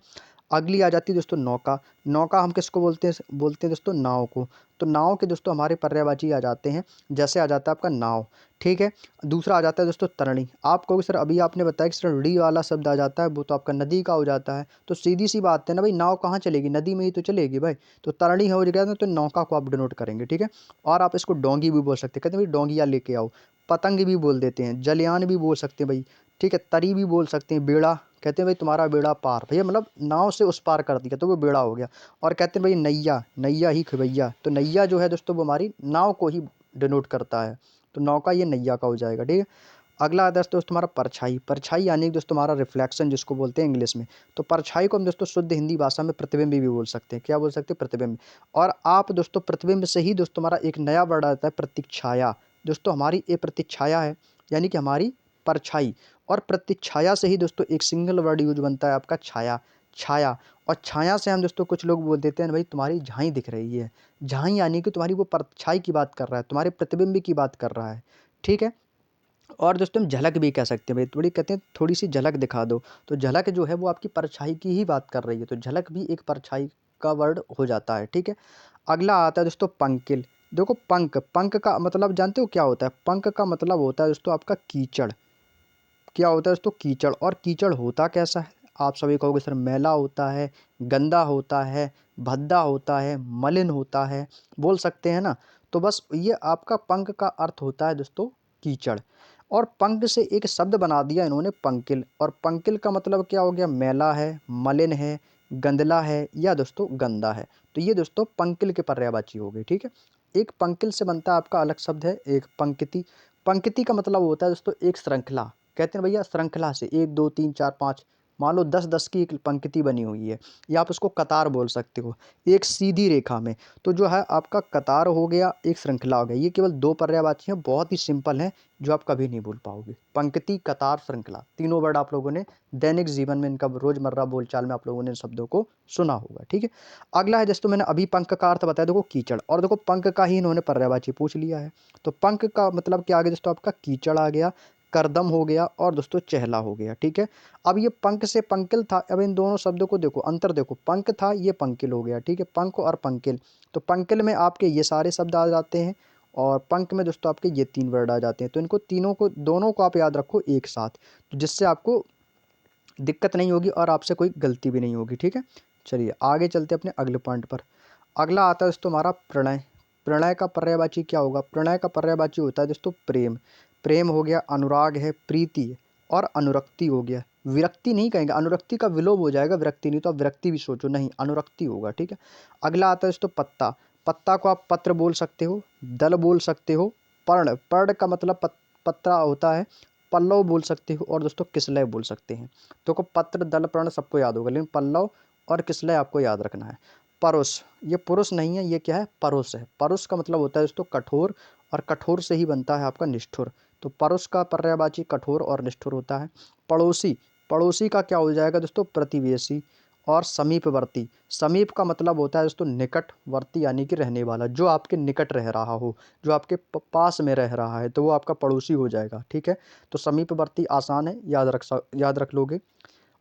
अगली आ जाती है दोस्तों नौका। नौका हम किसको बोलते हैं दोस्तों, नाव को। तो नाव के दोस्तों हमारे पर्यायवाची आ जाते हैं, जैसे आ जाता है आपका नाव, ठीक है। दूसरा आ जाता है दोस्तों तरणी। आप कहोगे सर अभी आपने बताया कि सर ड़ी वाला शब्द आ जाता है, वो तो आपका नदी का हो जाता है। तो सीधी सी बात है ना भाई, नाव कहाँ चलेगी, नदी में ही तो चलेगी भाई। तो तरणी हो गया ना, तो नौका को आप डिनोट करेंगे, ठीक है। और आप इसको डोंगी भी बोल सकते हैं, कहते हैं भाई डोंगिया लेके आओ। पतंग भी बोल देते हैं, जलयान भी बोल सकते हैं भाई, ठीक है। तरी भी बोल सकते हैं, बेड़ा, कहते हैं भाई तुम्हारा बेड़ा पार, भैया मतलब नाव से उस पार कर दिया तो वो बेड़ा हो गया। और कहते हैं भाई नैया, नैया ही खबैया, तो नैया जो है दोस्तों वो हमारी नाव को ही डिनोट करता है। तो नौका ये नैया का हो जाएगा, ठीक है। अगला आता है दोस्तों तुम्हारा परछाई। परछाई यानी कि दोस्तों हमारा रिफ्लेक्शन जिसको बोलते हैं इंग्लिश में। तो परछाई को हम दोस्तों शुद्ध हिंदी भाषा में प्रतिबिंब भी बोल सकते हैं, क्या बोल सकते हैं, प्रतिबिंब। और आप दोस्तों प्रतिबिंब से ही दोस्तों हमारा एक नया वर्ड आता है प्रतीक्षाया। दोस्तों हमारी ये प्रतीक्षाया है, यानी कि हमारी परछाई। और प्रतीक्षाया से ही दोस्तों एक सिंगल वर्ड यूज बनता है आपका छाया, छाया। और छाया से हम दोस्तों कुछ लोग बोल देते हैं भाई तुम्हारी झाई दिख रही है। झाई यानी कि तुम्हारी वो परछाई की बात कर रहा है, तुम्हारे प्रतिबिंब की बात कर रहा है, ठीक है। और दोस्तों हम झलक भी कह सकते हैं भाई, थोड़ी कहते हैं थोड़ी सी झलक दिखा दो। तो झलक जो है वो आपकी परछाई की ही बात कर रही है, तो झलक भी एक परछाई का वर्ड हो जाता है, ठीक है। अगला आता है दोस्तों पंकिल। देखो पंख, पंख का मतलब जानते हो क्या होता है, पंख का मतलब होता है दोस्तों आपका कीचड़। क्या होता है दोस्तों, कीचड़। और कीचड़ होता कैसा है, आप सभी कहोगे सर मैला होता है, गंदा होता है, भद्दा होता है, मलिन होता है, बोल सकते हैं ना। तो बस ये आपका पंख का अर्थ होता है दोस्तों कीचड़। और पंख से एक शब्द बना दिया इन्होंने पंकिल, और पंकिल का मतलब क्या हो गया, मैला है, मलिन है, गंदला है या दोस्तों गंदा है। तो ये दोस्तों पंकिल के पर्यायवाची हो गए, ठीक है। एक पंकिल से बनता है आपका अलग शब्द है एक पंक्ति। पंक्ति का मतलब होता है दोस्तों एक श्रृंखला, कहते हैं भैया श्रृंखला से 1 2 3 4 5, मान लो 10-10 की एक पंक्ति बनी हुई है, या आप उसको कतार बोल सकते हो, एक सीधी रेखा में। तो जो है आपका कतार हो गया, एक श्रृंखला हो गया। ये केवल 2 पर्यायवाची हैं, बहुत ही सिंपल हैं, जो आप कभी नहीं भूल पाओगे। पंक्ति, कतार, श्रृंखला, तीनों वर्ड आप लोगों ने दैनिक जीवन में, इनका रोजमर्रा बोलचाल में आप लोगों ने इन शब्दों को सुना होगा, ठीक है। अगला है दोस्तों मैंने अभी पंख का अर्थ बताया, देखो कीचड़, और देखो पंख का ही इन्होंने पर्यायवाची पूछ लिया है। तो पंख का मतलब क्या आ गया दोस्तों, आपका कीचड़ आ गया, करदम हो गया और दोस्तों चेहला हो गया, ठीक है। अब ये पंख से पंकिल था, अब इन दोनों शब्दों को देखो, अंतर देखो, पंख था ये पंकिल हो गया, ठीक है, पंख और पंकिल। तो पंकिल में आपके ये सारे शब्द आ जाते हैं, और पंख में दोस्तों आपके ये 3 वर्ड आ जाते हैं। तो इनको तीनों को, दोनों को आप याद रखो एक साथ, तो जिससे आपको दिक्कत नहीं होगी और आपसे कोई गलती भी नहीं होगी, ठीक है। चलिए आगे चलते अपने अगले पॉइंट पर। अगला आता है दोस्तों हमारा प्रणय। प्रणय का पर्यायवाची क्या होगा, प्रणय का पर्यायवाची होता है दोस्तों प्रेम। प्रेम हो गया, अनुराग है, प्रीति है, और अनुरक्ति हो गया। विरक्ति नहीं कहेंगे, अनुरक्ति का विलोम हो जाएगा, विरक्ति नहीं, तो आप विरक्ति भी सोचो, नहीं अनुरक्ति होगा, ठीक है। अगला आता है दोस्तों पत्ता। पत्ता को आप पत्र बोल सकते हो, दल बोल सकते हो, पर्ण, पर्ण का मतलब पत्ता होता है, पल्लव बोल सकते हो, और दोस्तों किसलय बोल सकते हैं। तो को पत्र, दल, पर्ण सबको याद होगा, लेकिन पल्लव और किसलय आपको याद रखना है। परुष, ये पुरुष नहीं है, ये क्या है, परुष है। परुष का मतलब होता है दोस्तों कठोर, और कठोर से ही बनता है आपका निष्ठुर। तो परुष का पर्यायवाची कठोर और निष्ठुर होता है। पड़ोसी, पड़ोसी का क्या हो जाएगा दोस्तों, प्रतिवेशी और समीपवर्ती। समीप का मतलब होता है दोस्तों निकटवर्ती, यानी कि रहने वाला, जो आपके निकट रह रहा हो, जो आपके पास में रह रहा है, तो वो आपका पड़ोसी हो जाएगा, ठीक है। तो समीपवर्ती आसान है, याद रख लोगे।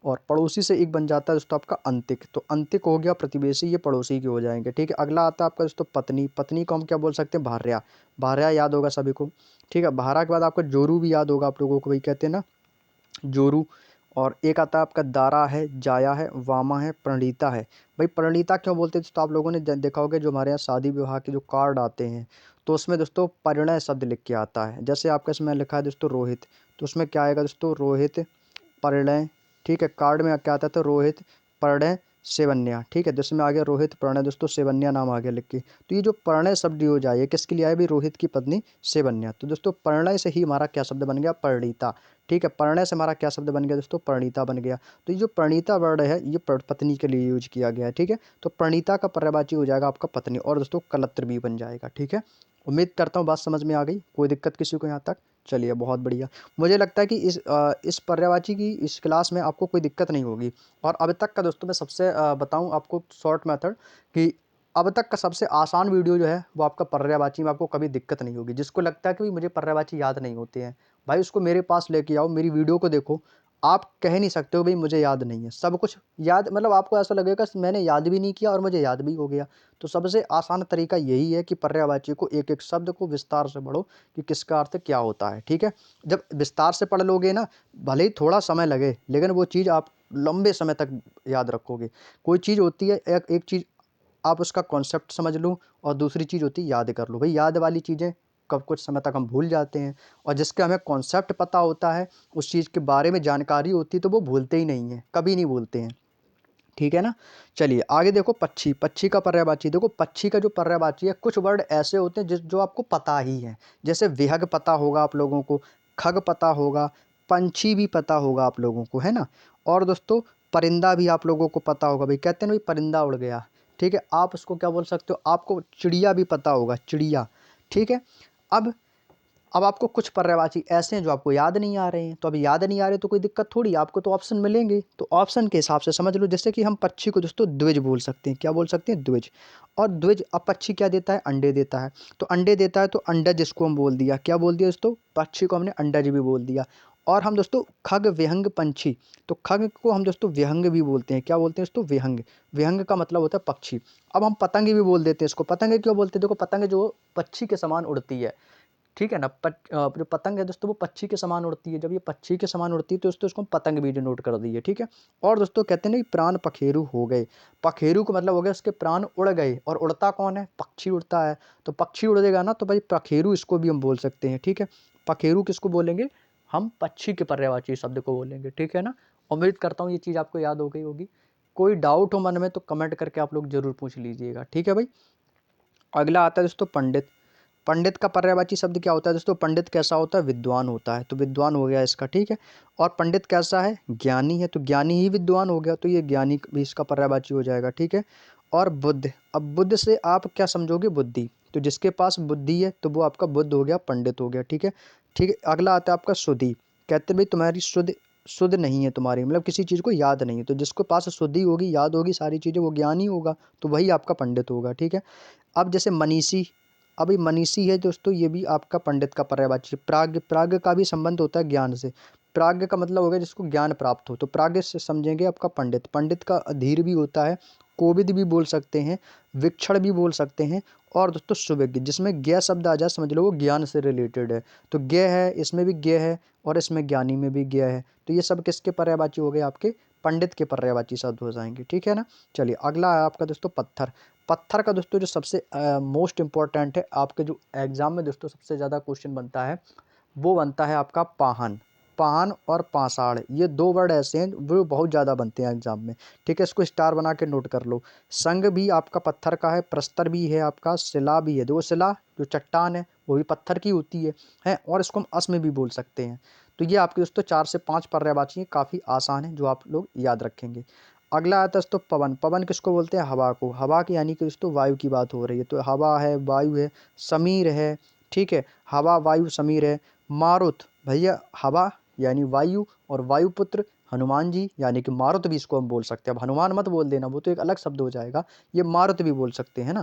और पड़ोसी से एक बन जाता है दोस्तों आपका अंतिक। तो अंतिक हो गया प्रतिवेशी, ये पड़ोसी के हो जाएंगे, ठीक है। अगला आता है आपका दोस्तों पत्नी। पत्नी को हम क्या बोल सकते हैं, भार्या। भार्या याद होगा सभी को, ठीक है। भार्या के बाद आपका जोरू भी याद होगा आप लोगों को, वही कहते हैं ना जोरू। और एक आता है आपका दारा है, जाया है, वामा है, प्रणीता है। भाई प्रणीता क्यों बोलते हैं दोस्तों, आप लोगों ने देखा होगा जो हमारे यहाँ शादी विवाह के जो कार्ड आते हैं, तो उसमें दोस्तों परिणय शब्द लिख के आता है। जैसे आपका इसमें लिखा है दोस्तों रोहित, तो उसमें क्या आएगा दोस्तों, रोहित परिणय, ठीक है। कार्ड में क्या आता था, रोहित परिणय सेवन्या, ठीक है। जिसमें आ गया रोहित प्रणय दोस्तों, सेवन्या नाम आ गया लिख के। तो ये जो प्रणय शब्द यूज आया किसके लिए आया भाई, रोहित की पत्नी सेवन्या। तो दोस्तों प्रणय से ही हमारा क्या शब्द बन गया, परिणीता, ठीक है। प्रणय से हमारा क्या शब्द बन गया दोस्तों, परिणीता बन गया। तो ये जो परिणीता वर्ड है ये पत्नी के लिए यूज किया गया है, ठीक है। तो परिणीता का पर्यायवाची हो जाएगा आपका पत्नी, और दोस्तों कलत्र भी बन जाएगा, ठीक है। उम्मीद करता हूँ बात समझ में आ गई, कोई दिक्कत किसी को यहाँ तक। चलिए बहुत बढ़िया। मुझे लगता है कि इस पर्यायवाची की इस क्लास में आपको कोई दिक्कत नहीं होगी। और अब तक का दोस्तों मैं सबसे बताऊं आपको शॉर्ट मेथड कि अब तक का सबसे आसान वीडियो जो है वो आपका पर्यायवाची में आपको कभी दिक्कत नहीं होगी। जिसको लगता है कि भाई मुझे पर्यायवाची याद नहीं होते हैं, भाई उसको मेरे पास लेके आओ, मेरी वीडियो को देखो। आप कह नहीं सकते हो भाई मुझे याद नहीं है, सब कुछ याद, मतलब आपको ऐसा लगेगा मैंने याद भी नहीं किया और मुझे याद भी हो गया। तो सबसे आसान तरीका यही है कि पर्यायवाची को एक एक शब्द को विस्तार से पढ़ो कि किसका अर्थ क्या होता है, ठीक है। जब विस्तार से पढ़ लोगे ना, भले ही थोड़ा समय लगे लेकिन वो चीज़ आप लंबे समय तक याद रखोगे। कोई चीज़ होती है एक एक चीज़ आप उसका कॉन्सेप्ट समझ लो, और दूसरी चीज़ होती है याद कर लो। भाई याद वाली चीज़ें कब कुछ समय तक हम भूल जाते हैं, और जिसका हमें कॉन्सेप्ट पता होता है, उस चीज़ के बारे में जानकारी होती है, तो वो भूलते ही नहीं हैं, कभी नहीं भूलते हैं, ठीक है ना। चलिए आगे देखो, पक्षी, पक्षी का पर्यायवाची देखो। पक्षी का जो पर्यायवाची है, कुछ वर्ड ऐसे होते हैं जो आपको पता ही है। जैसे विहग पता होगा आप लोगों को, खग पता होगा, पंछी भी पता होगा आप लोगों को, है ना। और दोस्तों परिंदा भी आप लोगों को पता होगा, भाई कहते हैं ना भाई परिंदा उड़ गया, ठीक है। आप उसको क्या बोल सकते हो, आपको चिड़िया भी पता होगा, चिड़िया, ठीक है। अब अब आपको कुछ पर्यायवाची ऐसे हैं जो आपको याद नहीं आ रहे हैं, तो अभी याद नहीं आ रहे तो कोई दिक्कत थोड़ी, आपको तो ऑप्शन मिलेंगे, तो ऑप्शन के हिसाब से समझ लो। जैसे कि हम पक्षी को दोस्तों द्विज बोल सकते हैं, क्या बोल सकते हैं, द्विज। और द्विज, अब पक्षी क्या देता है, अंडे देता है। तो अंडे देता है तो अंडा जिसको हम बोल दिया, क्या बोल दिया दोस्तों, पक्षी को हमने अंडज भी बोल दिया। और हम दोस्तों खग विहंग पंछी, तो खग को हम दोस्तों विहंग भी बोलते हैं, क्या बोलते हैं दोस्तों, विहंग। विहंग का मतलब होता है पक्षी। अब हम पतंग भी बोल देते हैं इसको, पतंग क्यों बोलते हैं, देखो पतंग जो पक्षी के समान उड़ती है, ठीक है ना। जो पतंग है दोस्तों वो पक्षी के समान उड़ती है। जब ये पक्षी के समान उड़ती है तो दोस्तों उसको हम पतंग भी डिनोट कर दी है, ठीक है। और दोस्तों कहते हैं ना प्राण पखेरु हो गए, पखेरु का मतलब हो गया उसके प्राण उड़ गए, और उड़ता कौन है, पक्षी उड़ता है। तो पक्षी उड़ेगा ना तो भाई पखेरु इसको भी हम बोल सकते हैं, ठीक है। पखेरु किसको बोलेंगे, हम पक्षी के पर्यायवाची शब्द को बोलेंगे, ठीक है ना। उम्मीद करता हूँ ये चीज़ आपको याद हो गई होगी। कोई डाउट हो मन में तो कमेंट करके आप लोग जरूर पूछ लीजिएगा, ठीक है भाई। अगला आता है दोस्तों पंडित। पंडित का पर्यायवाची शब्द क्या होता है दोस्तों, पंडित कैसा होता है, विद्वान होता है, तो विद्वान हो गया इसका, ठीक है। और पंडित कैसा है, ज्ञानी है, तो ज्ञानी ही विद्वान हो गया, तो ये ज्ञानी भी इसका पर्यायवाची हो जाएगा, ठीक है। और बुद्ध, अब बुद्ध से आप क्या समझोगे, बुद्धि, तो जिसके पास बुद्धि है तो वो आपका बुद्ध हो गया, पंडित हो गया, ठीक है। ठीक है, अगला आता है आपका शुद्धि। कहते हैं भाई तुम्हारी शुद्ध शुद्ध नहीं है तुम्हारी, मतलब किसी चीज़ को याद नहीं है, तो जिसके पास शुद्धि होगी, याद होगी सारी चीज़ें, वो ज्ञानी होगा, तो वही आपका पंडित होगा, ठीक है। अब जैसे मनीषी, अभी मनीषी है दोस्तों, ये भी आपका पंडित का पर्यायवाची। प्राज्ञ, प्राज्ञ का भी संबंध होता है ज्ञान से। प्राज्ञ का मतलब हो गया जिसको ज्ञान प्राप्त हो, तो प्राज्ञ से समझेंगे आपका पंडित। पंडित का अधीर भी होता है, कोविद भी बोल सकते हैं, विक्षण भी बोल सकते हैं। और दोस्तों सुविज्ञ, जिसमें ज्ञ शब्द आ जाए समझ लो वो ज्ञान से रिलेटेड है, तो ज्ञ है, इसमें भी ज्ञ है, और इसमें ज्ञानी में भी ज्ञ है। तो ये सब किसके पर्यायवाची हो गए, आपके पंडित के पर्यायवाची शब्द हो जाएंगे, ठीक है ना। चलिए अगला है आपका दोस्तों पत्थर। पत्थर का दोस्तों जो सबसे मोस्ट इम्पॉर्टेंट है, आपके जो एग्जाम में दोस्तों सबसे ज़्यादा क्वेश्चन बनता है, वो बनता है आपका पाहन। पाहन और पाषाण, ये दो वर्ड ऐसे हैं वो बहुत ज़्यादा बनते हैं एग्जाम में, ठीक है। इसको स्टार बना के नोट कर लो। संग भी आपका पत्थर का है, प्रस्तर भी है आपका, शिला भी है, देखो शिला जो चट्टान है वो भी पत्थर की होती है। और इसको हम अस में भी बोल सकते हैं। तो ये आपके दोस्तों 4 से 5 पर्यायवाची काफ़ी आसान है जो आप लोग याद रखेंगे। अगला आता है दोस्तों पवन। पवन किसको बोलते हैं, हवा को। हवा की यानी कि दोस्तों वायु की बात हो रही है, तो हवा है, वायु है, समीर है, ठीक है। हवा वायु समीर है। मारुत, भैया हवा यानी वायु, और वायुपुत्र हनुमान जी यानी कि मारुत भी इसको हम बोल सकते हैं। अब हनुमान मत बोल देना, वो तो एक अलग शब्द हो जाएगा, ये मारुत भी बोल सकते हैं ना,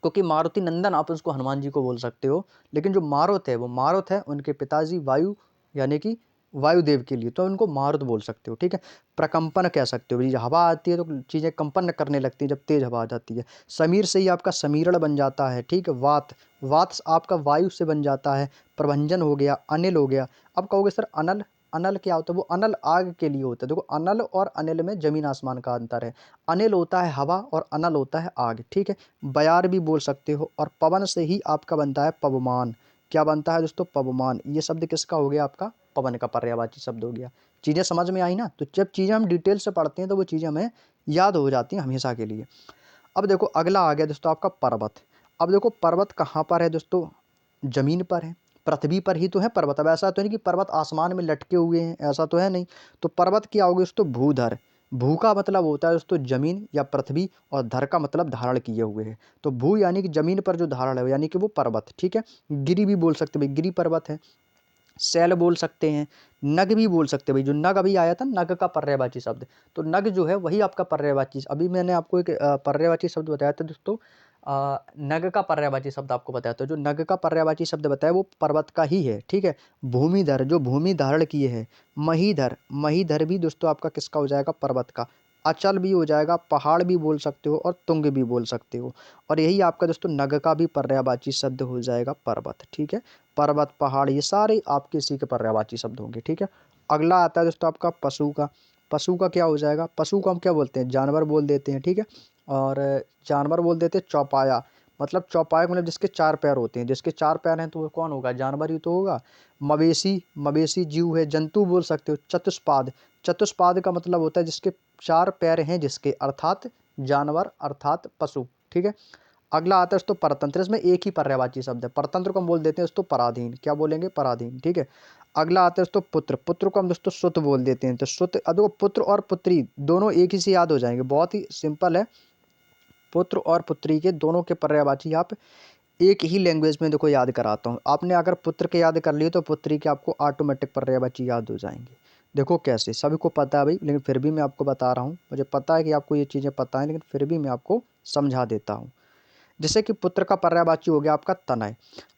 क्योंकि मारुति नंदन आप उसको हनुमान जी को बोल सकते हो, लेकिन जो मारुत है वो मारुत है उनके पिताजी वायु यानी कि वायुदेव के लिए, तो उनको मारुत बोल सकते हो, ठीक है। प्रकंपन कह सकते हो, जब हवा आती है तो चीज़ें कंपन करने लगती हैं जब तेज हवा आ जाती है। समीर से ही आपका समीरण बन जाता है, ठीक है। वात, वात आपका वायु से बन जाता है। प्रभंजन हो गया, अनिल हो गया। अब कहोगे सर अनल, अनल क्या होता है, वो अनल आग के लिए होता है। देखो अनल और अनिल में जमीन आसमान का अंतर है। अनिल होता है हवा और अनल होता है आग, ठीक है। बयार भी बोल सकते हो। और पवन से ही आपका बनता है पवमान। क्या बनता है दोस्तों, पवमान। ये शब्द किसका हो गया, आपका पवन का पर्यायवाची शब्द हो गया। चीज़ें समझ में आई ना, तो जब चीज़ें हम डिटेल से पढ़ते हैं तो वो चीज़ें हमें याद हो जाती हैं हमेशा के लिए। अब देखो अगला आ गया दोस्तों आपका पर्वत। अब देखो पर्वत कहाँ पर है दोस्तों, ज़मीन पर है, पृथ्वी पर ही तो है पर्वत। अब ऐसा तो नहीं कि पर्वत आसमान में लटके हुए हैं, ऐसा तो है नहीं। तो पर्वत क्या होगी दोस्तों, भूधर। भू का मतलब होता है दोस्तों ज़मीन या पृथ्वी, और धर का मतलब धारण किए हुए है। तो भू यानी कि ज़मीन पर जो धारण है यानी कि वो पर्वत, ठीक है। गिरी भी बोल सकते भाई, गिरी पर्वत है। शैल बोल सकते हैं, नग भी बोल सकते हैं भाई। जो नग अभी आया था, नग का पर्यायवाची शब्द, तो नग जो है वही आपका पर्यायवाची। अभी मैंने आपको एक पर्यायवाची शब्द बताया था दोस्तों, नग का पर्यायवाची शब्द आपको बताया था। जो नग का पर्यायवाची शब्द बताया वो पर्वत का ही है, ठीक है। भूमिधर, जो भूमि धारण किए है। महीधर, महीधर भी दोस्तों आपका किसका हो जाएगा, पर्वत का। अचल भी हो जाएगा, पहाड़ भी बोल सकते हो, और तुंग भी बोल सकते हो। और यही आपका दोस्तों नग का भी पर्यायवाची शब्द हो जाएगा पर्वत, ठीक है। पर्वत, पहाड़, ये सारे आपके इसी के पर्यायवाची शब्द होंगे, ठीक है। अगला आता है दोस्तों आपका पशु का। पशु का क्या हो जाएगा, पशु को हम क्या बोलते हैं, जानवर बोल देते हैं, ठीक है। और जानवर बोल देते हैं चौपाया। मतलब चौपाया मतलब जिसके चार पैर होते हैं, जिसके चार पैर हैं तो वो कौन होगा, जानवर ही तो होगा। मवेशी, मवेशी जीव है, जंतु बोल सकते हो। चतुष्पाद, चतुष्पाद का मतलब होता है जिसके चार पैर हैं, जिसके अर्थात जानवर, अर्थात पशु, ठीक है। अगला आता है दोस्तों परतंत्र। इसमें एक ही पर्यायवाची शब्द है। परतंत्र को हम बोल देते हैं दोस्तों पराधीन। क्या बोलेंगे, पराधीन, ठीक है। अगला आता है दोस्तों पुत्र। पुत्र को हम दोस्तों सुत बोल देते हैं। तो सुत, अब देखो पुत्र और पुत्री दोनों एक ही से याद हो जाएंगे, बहुत ही सिंपल है। पुत्र और पुत्री के दोनों के पर्यायवाची आप एक ही लैंग्वेज में देखो याद कराता हूँ। आपने अगर पुत्र के याद कर लिए तो पुत्री के आपको ऑटोमेटिक पर्यायवाची याद हो जाएंगे। देखो कैसे, सभी को पता है भाई, लेकिन फिर भी मैं आपको बता रहा हूँ। मुझे पता है कि आपको ये चीज़ें पता है, लेकिन फिर भी मैं आपको समझा देता हूँ। जैसे कि पुत्र का पर्यायवाची हो गया आपका तनय।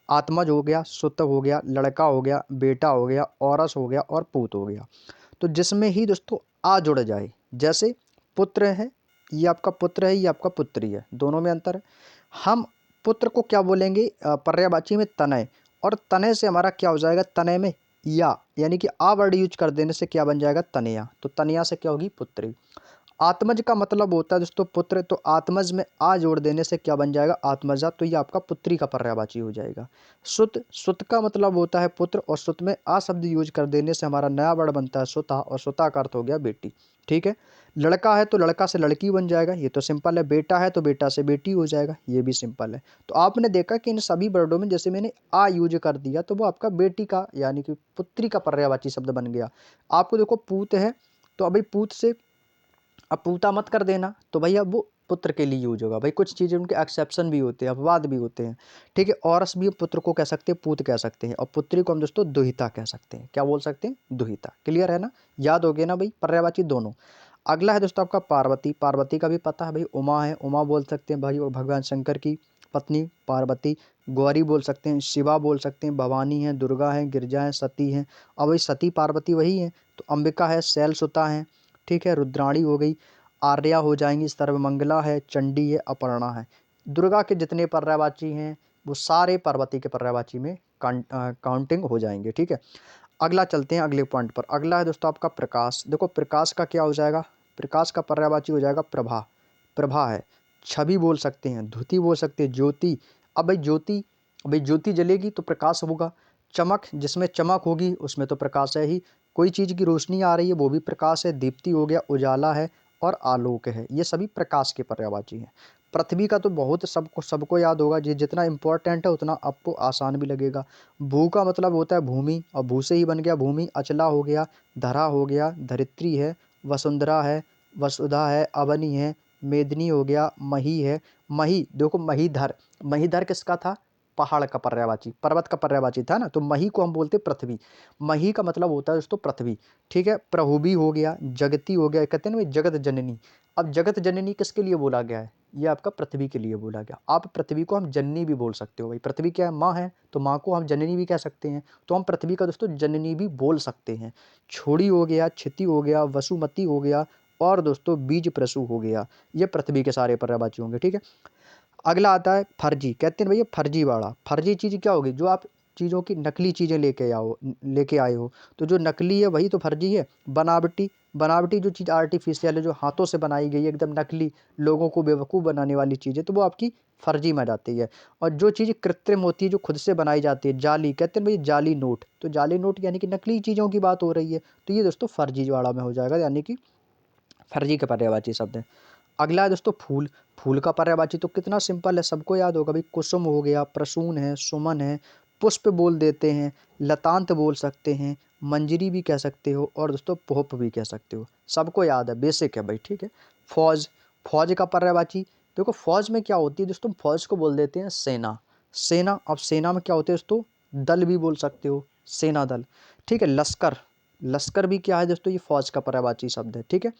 आत्मज हो गया, सुत हो गया, लड़का हो गया, बेटा हो गया, औरस हो गया, और पूत हो गया। तो जिसमें ही दोस्तों आ जुड़ जाए, जैसे पुत्र है, ये आपका पुत्र है, ये आपका पुत्री है, दोनों में अंतर है। हम पुत्र को क्या बोलेंगे, पर्यायवाची में तनय। और तनय से हमारा क्या हो जाएगा, तनय में या, यानी कि आ वर्ड यूज कर देने से क्या बन जाएगा, तनया। तो तनया से क्या होगी, पुत्री। आत्मज का मतलब होता है दोस्तों पुत्र। तो आत्मज में आ जोड़ देने से क्या बन जाएगा, आत्मजा। तो ये आपका पुत्री का पर्यायवाची हो जाएगा। सुत, सुत का मतलब होता है पुत्र, और सुत में आ शब्द यूज कर देने से हमारा नया वर्ड बनता है सुता, और सुता का अर्थ हो गया बेटी, ठीक है। लड़का है तो लड़का से लड़की बन जाएगा, ये तो सिंपल है। बेटा है तो बेटा से बेटी हो जाएगा, ये भी सिंपल है। तो आपने देखा कि इन सभी वर्डों में जैसे मैंने आ यूज कर दिया तो वो आपका बेटी का यानी कि पुत्री का पर्यायवाची शब्द बन गया। आपको देखो पूत है, तो अभी पूत से अब पूता मत कर देना, तो भैया वो पुत्र के लिए यूज होगा। भाई कुछ चीज़ें उनके एक्सेप्शन भी होते हैं, अपवाद भी होते हैं, ठीक है। औरस भी पुत्र को कह सकते हैं, पूत कह सकते हैं, और पुत्री को हम दोस्तों दुहिता कह सकते हैं। क्या बोल सकते हैं, दुहिता। क्लियर है ना, याद हो गया ना भाई, पर्यायवाची दोनों। अगला है दोस्तों आपका पार्वती। पार्वती का भी पता है भाई, उमा है, उमा बोल सकते हैं भाई, वो भगवान शंकर की पत्नी पार्वती। गौरी बोल सकते हैं, शिवा बोल सकते हैं, भवानी है, दुर्गा है, गिरजा है, सती है। अब भाई सती पार्वती वही है। तो अंबिका है, शैलसुता है, ठीक है। रुद्राणी हो गई, आर्या हो जाएंगी, सर्वमंगला है, चंडी है, अपर्णा है। दुर्गा के जितने पर्यायवाची हैं वो सारे पार्वती के पर्यायवाची में काउंटिंग हो जाएंगे, ठीक है। अगला चलते हैं अगले पॉइंट पर। अगला है दोस्तों आपका प्रकाश। देखो प्रकाश का क्या हो जाएगा, प्रकाश का पर्यायवाची हो जाएगा प्रभा। प्रभा है, छवि बोल सकते हैं, धुति बोल सकते हैं, ज्योति। अब भाई ज्योति, भाई ज्योति जलेगी तो प्रकाश होगा। चमक, जिसमें चमक होगी उसमें तो प्रकाश है ही। कोई चीज़ की रोशनी आ रही है वो भी प्रकाश है। दीप्ति हो गया, उजाला है, और आलोक है, ये सभी प्रकाश के पर्यायवाची हैं। पृथ्वी का तो बहुत सबको सबको याद होगा, ये जितना इंपॉर्टेंट है उतना आपको आसान भी लगेगा। भू का मतलब होता है भूमि, और भू से ही बन गया भूमि। अचला हो गया, धरा हो गया, धरित्री है, वसुंधरा है, वसुधा है, अवनी है, मेदिनी हो गया, मही है। मही देखो, महीधर, महीधर किसका था, पहाड़ का पर्यायवाची, पर्वत का पर्यायवाची था ना। तो मही को हम बोलते पृथ्वी। मही का मतलब होता है दोस्तों पृथ्वी, ठीक है। प्रहुबी हो गया, जगती हो गया, कहते हैं ना भाई जगत जननी। अब जगत जननी किसके लिए बोला गया है, ये आपका पृथ्वी के लिए बोला गया। आप पृथ्वी को हम जननी भी बोल सकते हो भाई, पृथ्वी क्या है, माँ है, तो माँ को हम जननी भी कह सकते हैं। तो हम पृथ्वी का दोस्तों जननी भी बोल सकते हैं। छोड़ी हो गया, क्षिति हो गया, वसुमती हो गया, और दोस्तों बीज प्रसू हो गया। ये पृथ्वी के सारे पर्यायवाची होंगे, ठीक है। अगला आता है फर्जी। कहते हैं भैया फर्जीवाड़ा। फर्जी चीज़ क्या होगी, जो आप चीज़ों की नकली चीज़ें लेके आए हो। तो जो नकली है वही तो फर्जी है। बनावटी, बनावटी जो चीज़ आर्टिफिशियल है, जो हाथों से बनाई गई है, एकदम नकली, लोगों को बेवकूफ़ बनाने वाली चीज़ है, तो वो आपकी फर्जी में आ जाती है। और जो चीज़ कृत्रिम होती है, जो खुद से बनाई जाती है, जाली, कहते हैं भैया जाली नोट। तो जाली नोट यानी कि नकली चीज़ों की बात हो रही है, तो ये दोस्तों फर्जीवाड़ा में हो जाएगा, यानी कि फर्जी का पर्यायवाची शब्द है। अगला है दोस्तों फूल। फूल का पर्यायवाची तो कितना सिंपल है, सबको याद होगा भाई, कुसुम हो गया, प्रसून है, सुमन है, पुष्प बोल देते हैं, लतांत बोल सकते हैं, मंजरी भी कह सकते हो, और दोस्तों पोप भी कह सकते हो। सबको याद है, बेसिक है भाई, ठीक है। फौज। फौज का पर्यायवाची, देखो फौज में क्या होती है दोस्तों, फौज को बोल देते हैं सेना। सेना, अब सेना में क्या होते हैं दोस्तों, दल भी बोल सकते हो, सेना दल, ठीक है। लश्कर। लश्कर भी क्या है दोस्तों, ये फौज का पर्यायवाची शब्द है, ठीक है।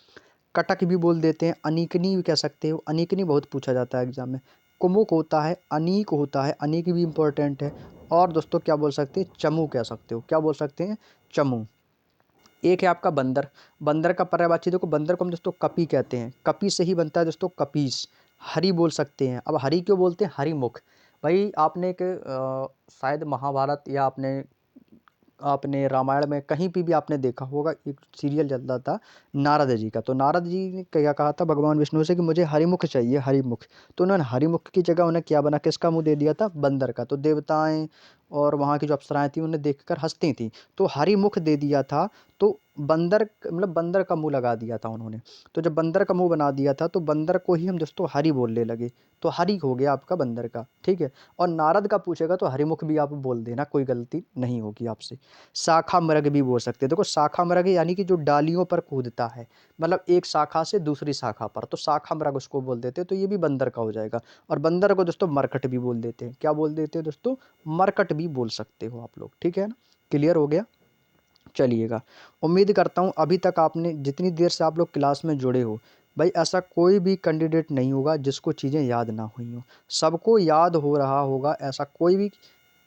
कटक भी बोल देते हैं, अनीकनी भी कह सकते हो, अनीकनी बहुत पूछा जाता है एग्जाम में। कुमुक होता है, अनीक होता है, अनीक भी इंपॉर्टेंट है। और दोस्तों क्या बोल सकते हैं, चमू कह सकते हो, क्या बोल सकते हैं, चमू। एक है आपका बंदर। बंदर का पर्यायवाची, देखो बंदर को हम दोस्तों कपी कहते हैं, कपी से ही बनता है दोस्तों कपीस। हरि बोल सकते हैं, अब हरि क्यों बोलते हैं, हरिमुख। भाई आपने एक शायद महाभारत या आपने आपने रामायण में कहीं पे भी आपने देखा होगा, एक सीरियल चलता था नारद जी का। तो नारद जी ने क्या कहा था भगवान विष्णु से कि मुझे हरिमुख चाहिए, हरिमुख। तो उन्होंने हरिमुख की जगह उन्हें क्या बना, किसका मुंह दे दिया था, बंदर का। तो देवताएं और वहाँ की जो अप्सराएं थी उन्हें देखकर हंसती थी, तो हरिमुख दे दिया था। तो बंदर मतलब बंदर का मुंह लगा दिया था उन्होंने। तो जब बंदर का मुंह बना दिया था तो बंदर को ही हम दोस्तों हरि बोलने लगे। तो हरि हो गया आपका बंदर का, ठीक है। और नारद का पूछेगा तो हरिमुख भी आप बोल देना, कोई गलती नहीं होगी आपसे। शाखा मृग भी बोल सकते हैं, देखो शाखा मृग यानी कि जो डालियों पर कूदता है, मतलब एक शाखा से दूसरी शाखा पर, तो शाखा मृग उसको बोल देते हैं। तो ये भी बंदर का हो जाएगा। और बंदर को दोस्तों मरकट भी बोल देते हैं, क्या बोल देते हैं दोस्तों, मरकट भी बोल सकते हो आप लोग, ठीक है ना। क्लियर हो गया। चलिएगा, उम्मीद करता हूँ अभी तक आपने जितनी देर से आप लोग क्लास में जुड़े हो, भाई ऐसा कोई भी कैंडिडेट नहीं होगा जिसको चीज़ें याद ना हुई हो, सबको याद हो रहा होगा। ऐसा कोई भी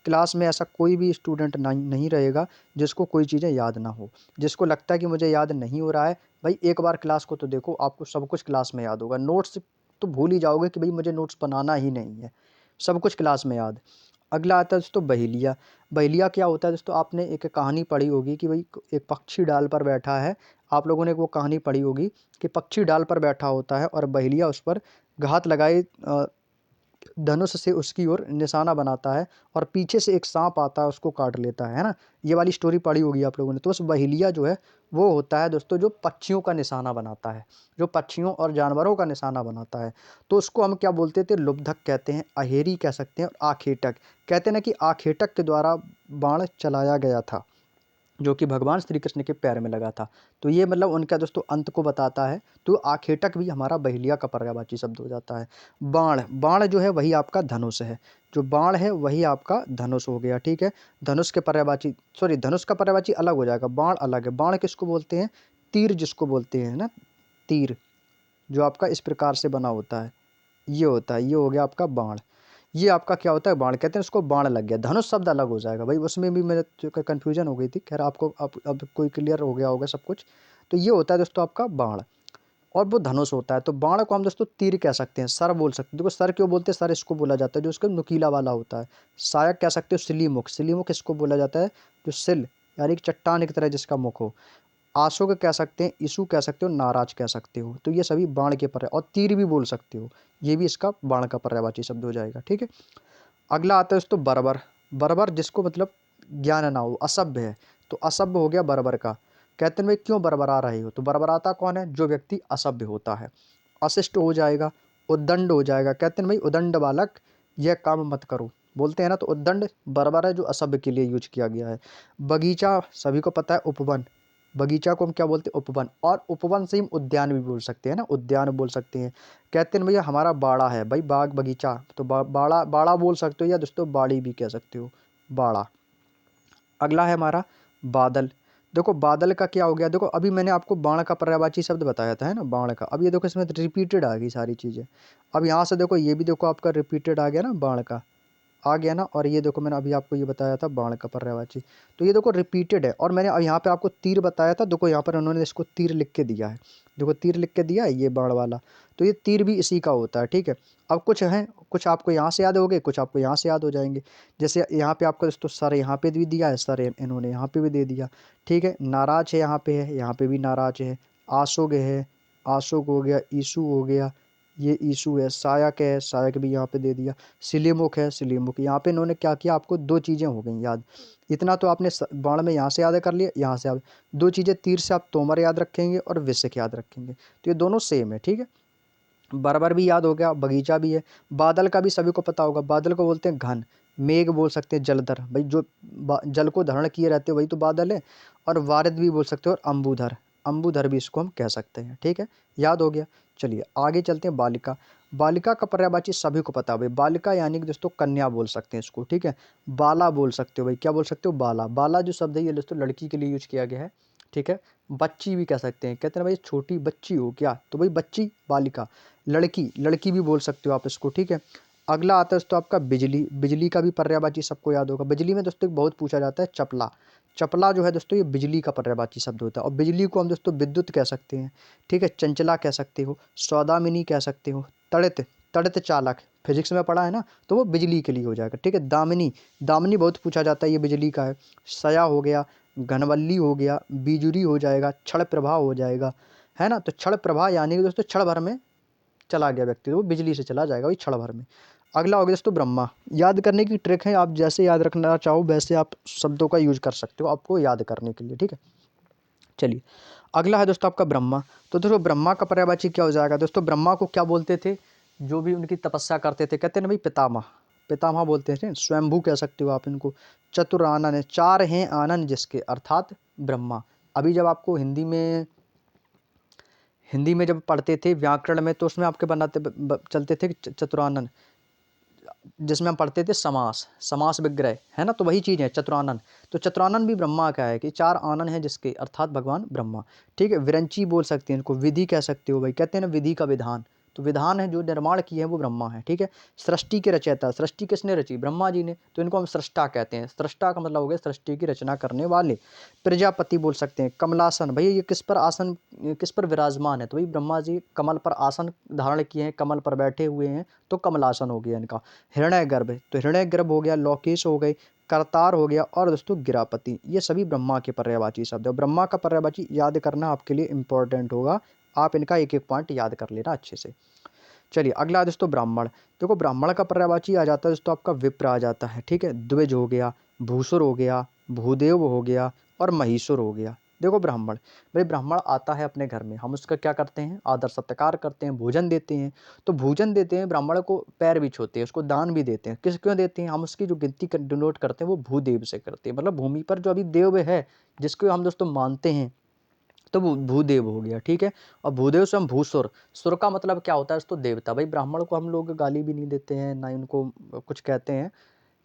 क्लास में ऐसा कोई भी स्टूडेंट नहीं रहेगा जिसको कोई चीज़ें याद ना हो। जिसको लगता है कि मुझे याद नहीं हो रहा है, भाई एक बार क्लास को तो देखो, आपको सब कुछ क्लास में याद होगा। नोट्स तो भूल ही जाओगे कि भाई मुझे नोट्स बनाना ही नहीं है, सब कुछ क्लास में याद। अगला आता है दोस्तों बहेलिया। बहेलिया क्या होता है दोस्तों, आपने एक कहानी पढ़ी होगी कि भाई एक पक्षी डाल पर बैठा है। आप लोगों ने वो कहानी पढ़ी होगी कि पक्षी डाल पर बैठा होता है और बहेलिया उस पर घात लगाए धनुष से उसकी ओर निशाना बनाता है, और पीछे से एक सांप आता है उसको काट लेता है ना। ये वाली स्टोरी पढ़ी होगी आप लोगों ने। तो बस बहेलिया जो है वो होता है दोस्तों जो पक्षियों का निशाना बनाता है, जो पक्षियों और जानवरों का निशाना बनाता है। तो उसको हम क्या बोलते थे, लुब्धक कहते हैं, अहेरी कह सकते हैं, और आखेटक कहते हैं ना, कि आखेटक के द्वारा बाण चलाया गया था जो कि भगवान श्री कृष्ण के पैर में लगा था। तो ये मतलब उनका दोस्तों अंत को बताता है। तो आखेटक भी हमारा बहेलिया का पर्यायवाची शब्द हो जाता है। बाण, बाण जो है वही आपका धनुष है, जो बाण है वही आपका धनुष हो गया, ठीक है। धनुष के पर्यायवाची, सॉरी धनुष का पर्यायवाची अलग हो जाएगा, बाण अलग है। बाण किसको बोलते हैं, तीर जिसको बोलते हैं ना, तीर जो आपका इस प्रकार से बना होता है, ये होता है, ये हो गया आपका बाण। ये आपका क्या होता है, बाण कहते हैं, उसको बाण लग गया। धनुष शब्द अलग हो जाएगा भाई, उसमें भी मेरे कन्फ्यूजन हो गई थी। खैर आपको अब कोई क्लियर हो गया होगा सब कुछ। तो ये होता है दोस्तों आपका बाण, और वो धनुष होता है। तो बाण को हम दोस्तों तीर कह सकते हैं, सर बोल सकते हैं। देखो सर क्यों बोलते हैं, सर इसको बोला जाता है जो उसका नुकीला वाला होता है। सायक कह सकते हो, सिलीमुख, सिलीमुख इसको बोला जाता है जो सिल यानी कि चट्टान की तरह जिसका मुख हो। आशुक कह सकते हैं, ईसु कह सकते हो, नाराज कह सकते हो। तो ये सभी बाण के पर्याय, और तीर भी बोल सकते हो, ये भी इसका बाण का पर्यायवाची शब्द हो जाएगा, ठीक है। अगला आता है दोस्तों बर्बर। बर्बर जिसको मतलब ज्ञान ना हो, असभ्य है, तो असभ्य हो गया बर्बर का। कहते हैं भाई क्यों बरबरा रहे हो, तो बरबराता कौन है, जो व्यक्ति असभ्य होता है। अशिष्ट हो जाएगा, उद्दंड हो जाएगा। कहते हैं भाई उदंड बालक, यह काम मत करो, बोलते हैं ना। तो उद्दंड बर्बर है जो असभ्य के लिए यूज किया गया है। बगीचा सभी को पता है, उपवन, बगीचा को हम क्या बोलते हैं, उपवन। और उपवन से हम उद्यान भी बोल सकते हैं ना, उद्यान बोल सकते हैं। कहते हैं भैया हमारा बाड़ा है, भाई बाग बगीचा, तो बाड़ा, बाड़ा बोल सकते हो, या दोस्तों बाड़ी भी कह सकते हो, बाड़ा। अगला है हमारा बादल। देखो बादल का क्या हो गया, देखो अभी मैंने आपको बाण का पर्यायवाची शब्द बताया था, है ना, बाण का। अब ये देखो इसमें रिपीटेड आ गई सारी चीज़ें। अब यहाँ से देखो ये भी देखो आपका रिपीटेड आ गया ना, बाण का आ गया ना। और ये देखो मैंने अभी आपको ये बताया था बाण का पर्यायवाची, तो ये देखो रिपीटेड है। और मैंने अब यहाँ पे आपको तीर बताया था, देखो यहाँ पर उन्होंने इसको तीर लिख के दिया है, देखो तीर लिख के दिया है, ये बाण वाला। तो ये तीर भी इसी का होता है, ठीक है। अब कुछ हैं, कुछ आपको यहाँ से याद हो गए, कुछ आपको यहाँ से याद हो जाएंगे। जैसे यहाँ पे आपको दोस्तों सर यहाँ पे भी दिया है, सर इन्होंने यहाँ पे भी दे दिया, ठीक है। नाराज है यहाँ पे भी नाराज है। आशुग है, आशुग हो गया, ईशु हो गया, ये ईशु है। सायक है, सायक भी यहाँ पे दे दिया। सिलीमुख है, सिलीमुख। यहाँ पे इन्होंने क्या किया, आपको दो चीज़ें हो गई याद। इतना तो आपने बाण में यहाँ से याद कर लिया, यहाँ से याद। दो चीज़ें तीर से आप तोमर याद रखेंगे और विषक याद रखेंगे, तो ये दोनों सेम है, ठीक है। बराबर भी याद हो गया, बगीचा भी है। बादल का भी सभी को पता होगा, बादल को बोलते हैं घन। मेघ बोल सकते हैं जलधर, भाई जो जल को धारण किए रहते हैं वही तो बादल है। और वारिद भी बोल सकते हो, और अम्बुधर, अम्बुधर भी इसको हम कह सकते हैं, ठीक है। याद हो गया। चलिए आगे चलते हैं। बालिका, बालिका का पर्यायवाची सभी को पता है भाई, बालिका यानी कि दोस्तों कन्या बोल सकते हैं इसको, ठीक है। बाला बोल सकते हो भाई, क्या बोल सकते हो, बाला। बाला जो शब्द है ये दोस्तों लड़की के लिए यूज किया गया है, ठीक है। बच्ची भी कह सकते हैं, कहते हैं भाई छोटी बच्ची हो क्या, तो भाई बच्ची बालिका। लड़की, लड़की भी बोल सकते हो आप इसको, ठीक है। अगला आता है दोस्तों आपका बिजली। बिजली का भी पर्यायवाची सबको याद होगा। बिजली में दोस्तों एक बहुत पूछा जाता है चपला। चपला जो है दोस्तों ये बिजली का पर्यायवाची शब्द होता है। और बिजली को हम दोस्तों विद्युत कह सकते हैं, ठीक है। चंचला कह सकते हो, सौदामिनी कह सकते हो, तड़ित, तड़ित चालक, फिजिक्स में पढ़ा है ना, तो वो बिजली के लिए हो जाएगा, ठीक है। दामिनी, दामिनी बहुत पूछा जाता है, ये बिजली का है। सया हो गया, घनवल्ली हो गया, बिजुरी हो जाएगा, क्षण प्रभा हो जाएगा, है ना। तो क्षण प्रभा यानी कि दोस्तों क्षण भर में चला गया व्यक्ति, तो वो बिजली से चला जाएगा वही क्षण भर में। अगला हो गया दोस्तों ब्रह्मा। याद करने की ट्रिक है, आप जैसे याद रखना चाहो वैसे आप शब्दों का यूज कर सकते हो आपको याद करने के लिए, ठीक है। चलिए अगला है दोस्तों आपका ब्रह्मा। तो दोस्तों ब्रह्मा का पर्यायवाची क्या हो जाएगा दोस्तों, ब्रह्मा को क्या बोलते थे, जो भी उनकी तपस्या करते थे, कहते हैं ना भाई पितामह, पितामह बोलते थे। स्वयंभू कह सकते हो आप इनको। चतुरानन है, चार हैं आनंद जिसके, अर्थात ब्रह्मा। अभी जब आपको हिंदी में जब पढ़ते थे व्याकरण में, तो उसमें आपके बनाते चलते थे चतुरानन, जिसमें हम पढ़ते थे समास, समास विग्रह, है ना। तो वही चीज़ है चतुरानन। तो चतुरानन भी ब्रह्मा का है कि चार आनन है जिसके, अर्थात भगवान ब्रह्मा, ठीक है। विरंची बोल सकते हैं इनको, विधि कह सकते हो भाई, कहते हैं ना विधि का विधान, तो विधान है जो निर्माण किए हैं वो ब्रह्मा है, ठीक है। सृष्टि के रचयिता, सृष्टि किसने रची, ब्रह्मा जी ने, तो इनको हम सृष्टा कहते हैं। सृष्टा का मतलब हो गया सृष्टि की रचना करने वाले। प्रजापति बोल सकते हैं। कमलासन, भाई ये किस पर आसन, किस पर विराजमान है, तो भाई ब्रह्मा जी कमल पर आसन धारण किए हैं, कमल पर बैठे हुए हैं, तो कमलासन हो गया इनका। हिरण्य गर्भ, तो हिरण्य गर्भ हो गया, लोकेश हो गए, करतार हो गया, और दोस्तों गिरापति, ये सभी ब्रह्मा के पर्यायवाची शब्द है। ब्रह्मा का पर्यायवाची याद करना आपके लिए इंपॉर्टेंट होगा, आप इनका एक एक पॉइंट याद कर लेना अच्छे से। चलिए अगला दोस्तों ब्राह्मण। देखो ब्राह्मण का पर्यायवाची आ जाता है दोस्तों आपका विप्र आ जाता है, ठीक है। द्विज हो गया, भूसुर हो गया, भूदेव हो गया, और महीसुर हो गया। देखो ब्राह्मण, भाई ब्राह्मण आता है अपने घर में, हम उसका क्या करते हैं, आदर सत्कार करते हैं, भोजन देते हैं। तो भोजन देते हैं, ब्राह्मण को पैर भी छूते हैं, उसको दान भी देते हैं। किस क्यों देते हैं, हम उसकी जो गिनती डिनोट करते हैं वो भूदेव से करते हैं, मतलब भूमि पर जो अभी देव है जिसको हम दोस्तों मानते हैं, तो वो भूदेव हो गया, ठीक है। और भूदेव से हम भूसुर, सुर का मतलब क्या होता है दोस्तों, देवता। भाई ब्राह्मण को हम लोग गाली भी नहीं देते हैं, ना ही उनको कुछ कहते हैं,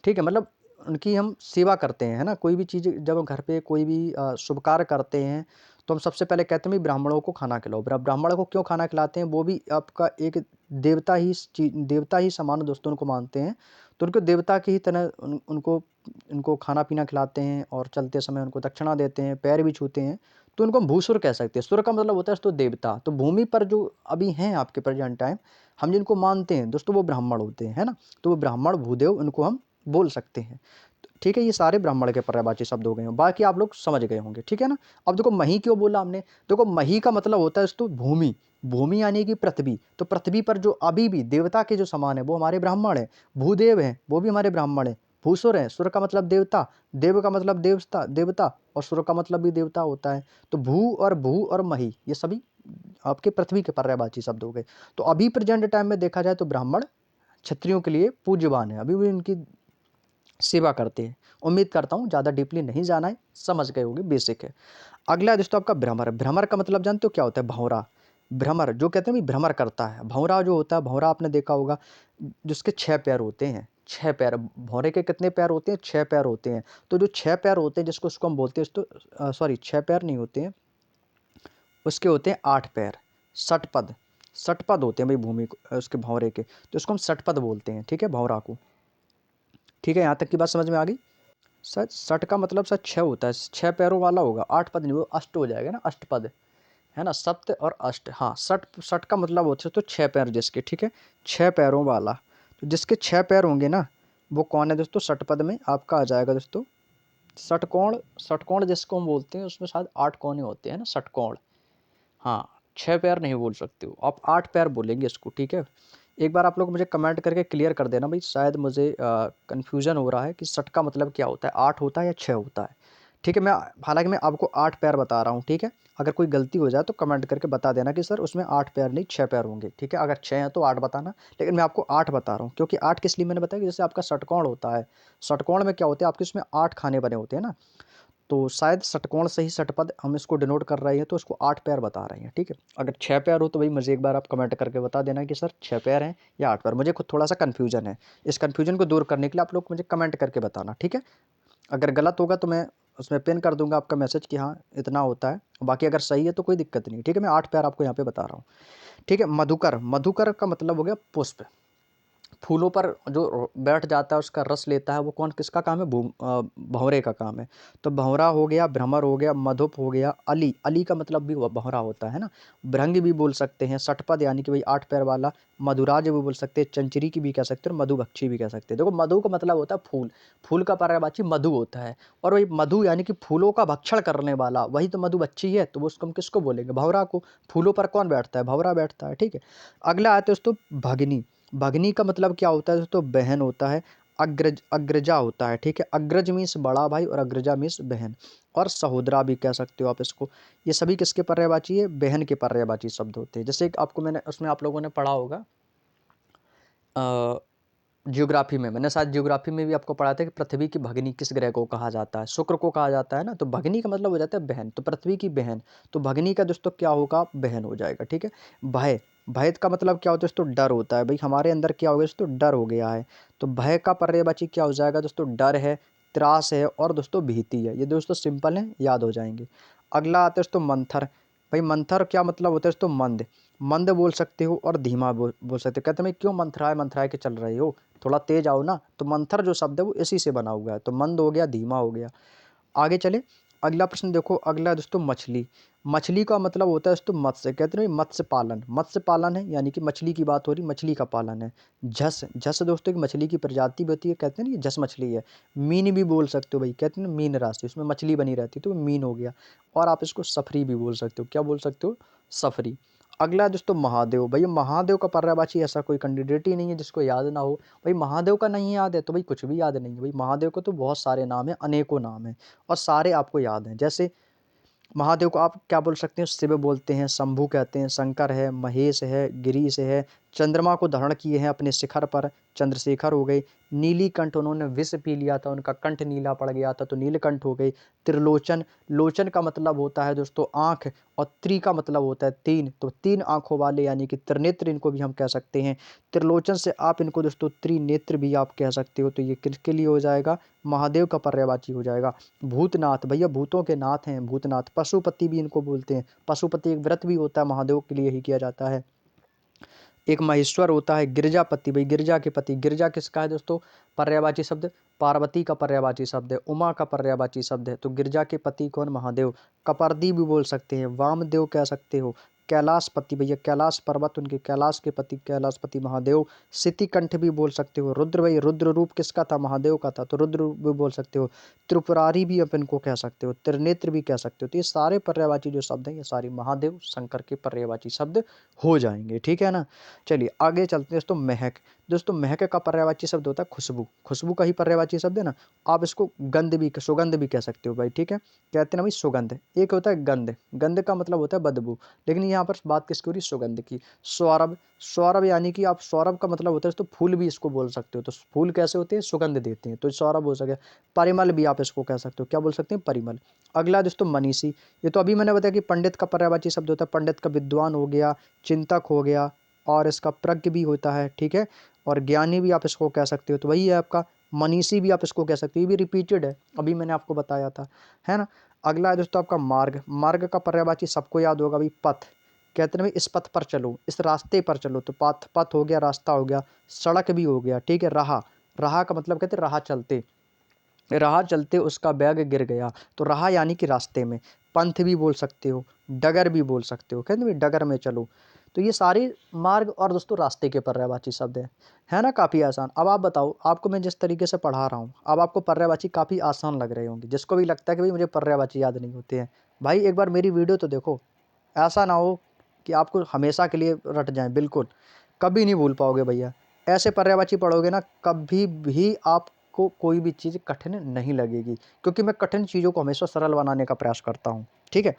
ठीक है। मतलब उनकी हम सेवा करते हैं, है ना। कोई भी चीज़ जब हम घर पे कोई भी शुभ कार्य करते हैं, तो हम सबसे पहले कहते हैं भाई ब्राह्मणों को खाना खिलाओ। ब्राह्मण को क्यों खाना खिलाते हैं, वो भी आपका एक देवता ही देवता ही समान दोस्तों उनको मानते हैं। तो उनको देवता की ही तरह उनको खाना पीना खिलाते हैं, और चलते समय उनको दक्षिणा देते हैं, पैर भी छूते हैं। तो उनको हम भूसुर कह सकते हैं। सुर का मतलब होता है दोस्तों देवता। तो भूमि पर जो अभी हैं आपके प्रेजेंट टाइम, हम जिनको मानते हैं दोस्तों वो ब्राह्मण होते हैं, है ना। तो वो ब्राह्मण भूदेव उनको हम बोल सकते हैं, ठीक है। ये सारे ब्राह्मण के पर्यायवाची शब्द हो गए हैं, बाकी आप लोग समझ गए होंगे, ठीक है ना। अब देखो मही क्यों बोला हमने, देखो मही का मतलब होता है दोस्तों भूमि, भूमि यानी कि पृथ्वी। तो पृथ्वी पर जो अभी भी देवता के जो समान है वो हमारे ब्राह्मण है। भूदेव हैं वो भी हमारे ब्राह्मण है। भूसुर है, सुर का मतलब देवता, देव का मतलब देवता देवता, और सुर का मतलब भी देवता होता है। तो भू और मही ये सभी आपके पृथ्वी के पर्यायवाची शब्द हो गए। तो अभी प्रेजेंट टाइम में देखा जाए तो ब्राह्मण क्षत्रियों के लिए पूज्यवान है, अभी भी उनकी सेवा करते हैं। उम्मीद करता हूँ ज़्यादा डीपली नहीं जाना है, समझ गए होंगे, बेसिक है। अगला है दोस्तों आपका भ्रमर। भ्रमर का मतलब जानते हो क्या होता है, भंवरा। भ्रमर जो कहते हैं भाई भ्रमर करता है। भंवरा जो होता है, भंवरा आपने देखा होगा जिसके 6 पैर होते हैं, 6 पैर। भौरे के कितने पैर होते हैं, 6 पैर होते हैं। तो जो 6 पैर होते हैं जिसको उसको हम बोलते हैं तो सॉरी 6 पैर नहीं होते हैं, उसके होते हैं 8 पैर। षटपद, षटपद होते हैं भाई भूमि उसके भंवरे के, तो उसको हम षटपद बोलते हैं, ठीक है, भंवरा को। ठीक है, यहाँ तक की बात समझ में आ गई। सर सठ का मतलब सर 6 होता है, 6 पैरों वाला होगा, 8 पद नहीं, वो अष्ट हो जाएगा ना, अष्टपद, है ना, सप्त और अष्ट। हाँ, सठ, सठ का मतलब होता है तो 6 पैर जिसके, ठीक है, 6 पैरों वाला। तो जिसके 6 पैर होंगे ना वो कौन है दोस्तों, षटपद में आपका आ जाएगा दोस्तों षटकोण। षटकोण जिसको हम बोलते हैं उसमें शायद 8 कोने होते हैं ना, षटकोण। हाँ, 6 पैर नहीं बोल सकते हो, आप 8 पैर बोलेंगे इसको, ठीक है। एक बार आप लोग मुझे कमेंट करके क्लियर कर देना भाई, शायद मुझे कन्फ्यूज़न हो रहा है कि सट का मतलब क्या होता है, 8 होता है या 6 होता है, ठीक है। हालांकि मैं आपको 8 पैर बता रहा हूँ, ठीक है। अगर कोई गलती हो जाए तो कमेंट करके बता देना कि सर उसमें 8 पैर नहीं 6 पैर होंगे, ठीक है। अगर 6 हैं तो 8 बताना, लेकिन मैं आपको 8 बता रहा हूँ, क्योंकि 8 किस लिए मैंने बताया कि जैसे आपका षटकोण होता है, षटकोण में क्या होता है, आपके उसमें 8 खाने बने होते हैं ना, तो शायद षटकोण से ही षटपद हम इसको डिनोट कर रहे हैं, तो इसको 8 पैर बता रहे हैं, ठीक है। अगर 6 पैर हो तो भाई मुझे एक बार आप कमेंट करके बता देना कि सर 6 पैर हैं या 8 पैर, मुझे खुद थोड़ा सा कन्फ्यूजन है। इस कन्फ्यूजन को दूर करने के लिए आप लोग मुझे कमेंट करके बताना, ठीक है। अगर गलत होगा तो मैं उसमें पिन कर दूंगा आपका मैसेज कि हाँ इतना होता है, बाकी अगर सही है तो कोई दिक्कत नहीं, ठीक है। मैं 8 पैर आपको यहाँ पे बता रहा हूँ, ठीक है। मधुकर, मधुकर का मतलब हो गया पुष्प, फूलों पर जो बैठ जाता है उसका रस लेता है, वो कौन, किसका काम है, भंवरे का काम है। तो भंवरा हो गया, भ्रमर हो गया, मधुप हो गया, अली, अली का मतलब भी भंवरा होता है ना। भृंग भी बोल सकते हैं, षटपद यानी कि भाई 8 पैर वाला, मधुराज भी बोल सकते हैं, चंचरी की भी कह सकते हैं, और मधुभक्षी भी कह सकते हैं। देखो मधु का मतलब होता है फूल, फूल का पर्यायवाची मधु होता है, और वही मधु यानी कि फूलों का भक्षण करने वाला, वही तो मधुबच्ची है, तो वो उसको हम किसको बोलेंगे, भंवरा को। फूलों पर कौन बैठता है, भंवरा बैठता है, ठीक है। अगला आता है दोस्तों भगनी, भगनी का मतलब क्या होता है दोस्तों, बहन होता है। अग्रज, अग्रजा होता है, ठीक है। अग्रज मीन्स बड़ा भाई और अग्रजा मीन्स बहन, और सहोदरा भी कह सकते हो आप इसको। ये सभी किसके पर्यायवाची है, बहन के पर्यायवाची शब्द होते हैं। जैसे आपको मैंने उसमें आप लोगों ने पढ़ा होगा जियोग्राफी में, मैंने शायद जियोग्राफी में भी आपको पढ़ा था कि पृथ्वी की भगिनी किस ग्रह को कहा जाता है, शुक्र को कहा जाता है ना। तो भगिनी का मतलब हो जाता है बहन, तो पृथ्वी की बहन, तो भगिनी का दोस्तों क्या होगा, बहन हो जाएगा, ठीक है। भय, भय का मतलब क्या होता है दोस्तों, डर होता है। भाई हमारे अंदर क्या हो गया दोस्तों, डर हो गया है, तो भय का पर्यायवाची क्या हो जाएगा दोस्तों, डर है, त्रास है, और दोस्तों भीति है। ये दोस्तों सिंपल है, याद हो जाएंगे। अगला आता है दोस्तों मंथर, भाई मंथर क्या मतलब होता है दोस्तों, मंद, मंद बोल सकते हो और धीमा बोल सकते हो। कहते हैं क्यों मंथराए मंथराए के चल रहे हो, थोड़ा तेज आओ ना। तो मंथर जो शब्द है वो इसी से बना हुआ है, तो मंद हो गया, धीमा हो गया। आगे चले, अगला प्रश्न देखो, अगला दोस्तों मछली, मछली का मतलब होता है दोस्तों मत्स्य, कहते हैं मत्स्य पालन, मत्स्य पालन है यानी कि मछली की बात हो रही, मछली का पालन है। झस, झस दोस्तों एक मछली की प्रजाति भी होती है, कहते हैं ना ये झस मछली है। मीन भी बोल सकते हो भाई, कहते हैं ना मीन राशि, उसमें मछली बनी रहती है तो वो मीन हो गया। और आप इसको सफरी भी बोल सकते हो, क्या बोल सकते हो, सफरी। अगला दोस्तों महादेव, भैया महादेव का पर्यायवाची ऐसा कोई कैंडिडेट ही नहीं है जिसको याद ना हो। भाई महादेव का नहीं याद है तो भाई कुछ भी याद नहीं है। भाई महादेव को तो बहुत सारे नाम है, अनेकों नाम है, और सारे आपको याद हैं। जैसे महादेव को आप क्या बोल सकते हैं, शिव बोलते हैं, शंभु कहते हैं, शंकर है, महेश है, गिरीश है। चंद्रमा को धारण किए हैं अपने शिखर पर, चंद्रशेखर हो गए। नीलीकंठ, उन्होंने विष पी लिया था, उनका कंठ नीला पड़ गया था तो नीलकंठ हो गई। त्रिलोचन, लोचन का मतलब होता है दोस्तों आँख, और त्रि का मतलब होता है तीन, तो तीन आँखों वाले यानी कि त्रिनेत्र इनको भी हम कह सकते हैं। त्रिलोचन से आप इनको दोस्तों त्रिनेत्र भी आप कह सकते हो, तो ये किसके लिए हो जाएगा, महादेव का पर्यायवाची हो जाएगा। भूतनाथ, भैया भूतों के नाथ हैं भूतनाथ। पशुपति भी इनको बोलते हैं, पशुपति एक व्रत भी होता है महादेव के लिए ही किया जाता है। एक महेश्वर होता है, गिरजापति, भाई गिरजा के पति, गिरजा किसका है दोस्तों, पर्यायवाची शब्द, पार्वती का पर्यायवाची शब्द है, उमा का पर्यायवाची शब्द है, तो गिरजा के पति कौन, महादेव। कपर्दी भी बोल सकते हैं, वामदेव कह सकते हो। कैलाशपति, भैया कैलाश पर्वत, उनके कैलाश के पति कैलाशपति महादेव। सितिकंठ भी बोल सकते हो। रुद्र, भाई रुद्र रूप किसका था, महादेव का था, तो रुद्र रूप भी बोल सकते हो। त्रिपुरारी भी आप इनको कह सकते हो, त्रिनेत्र भी कह सकते हो। तो ये सारे पर्यायवाची जो शब्द हैं ये सारे महादेव शंकर के पर्यायवाची शब्द हो जाएंगे, ठीक है ना। चलिए आगे चलते हैं दोस्तों, महक, दोस्तों महक का पर्यायवाची शब्द होता है खुशबू, खुशबू का ही पर्यायवाची शब्द है ना। आप इसको गंध भी, सुगंध भी कह सकते हो भाई, ठीक है। कहते हैं ना भाई सुगंध, एक होता है गंध, गंध का मतलब होता है बदबू, लेकिन यहाँ पर बात किसकी हो रही, सुगंध की। सौरभ, सौरभ यानी कि आप, सौरभ का मतलब होता है तो फूल भी इसको बोल सकते हो, तो फूल कैसे होते हैं, सुगंध देते हैं, तो सौरभ हो सके। परिमल भी आप इसको कह सकते हो, क्या बोल सकते हैं, परिमल। अगला दोस्तों मनीषी, ये तो अभी मैंने बताया कि पंडित का पर्यायवाची शब्द होता है, पंडित का विद्वान हो गया, चिंतक हो गया, और इसका प्रज्ञ भी होता है, ठीक है। और ज्ञानी भी आप इसको कह सकते हो, तो वही है आपका मनीषी भी आप इसको कह सकते हो, ये भी रिपीटेड है, अभी मैंने आपको बताया था, है ना। अगला है दोस्तों आपका मार्ग, मार्ग का पर्यायवाची सबको याद होगा भाई, पथ, कहते हैं भाई इस पथ पर चलो, इस रास्ते पर चलो, तो पथ, पथ हो गया, रास्ता हो गया। सड़क भी हो गया, ठीक है। राह, राह का मतलब कहते हैं राह चलते, राह चलते उसका बैग गिर गया, तो राह यानी कि रास्ते में। पंथ भी बोल सकते हो, डगर भी बोल सकते हो, कहते हैं डगर में चलो। तो ये सारे मार्ग और दोस्तों रास्ते के पर्यायवाची शब्द हैं, है ना, काफ़ी आसान। अब आप बताओ, आपको मैं जिस तरीके से पढ़ा रहा हूँ अब आपको पर्यायवाची काफ़ी आसान लग रहे होंगे। जिसको भी लगता है कि भाई मुझे पर्यायवाची याद नहीं होते हैं, भाई एक बार मेरी वीडियो तो देखो, ऐसा ना हो कि आपको हमेशा के लिए रट जाएँ, बिल्कुल, कभी नहीं भूल पाओगे भैया। ऐसे पर्यायवाची पढ़ोगे ना, कभी भी आपको कोई भी चीज़ कठिन नहीं लगेगी, क्योंकि मैं कठिन चीज़ों को हमेशा सरल बनाने का प्रयास करता हूँ, ठीक है?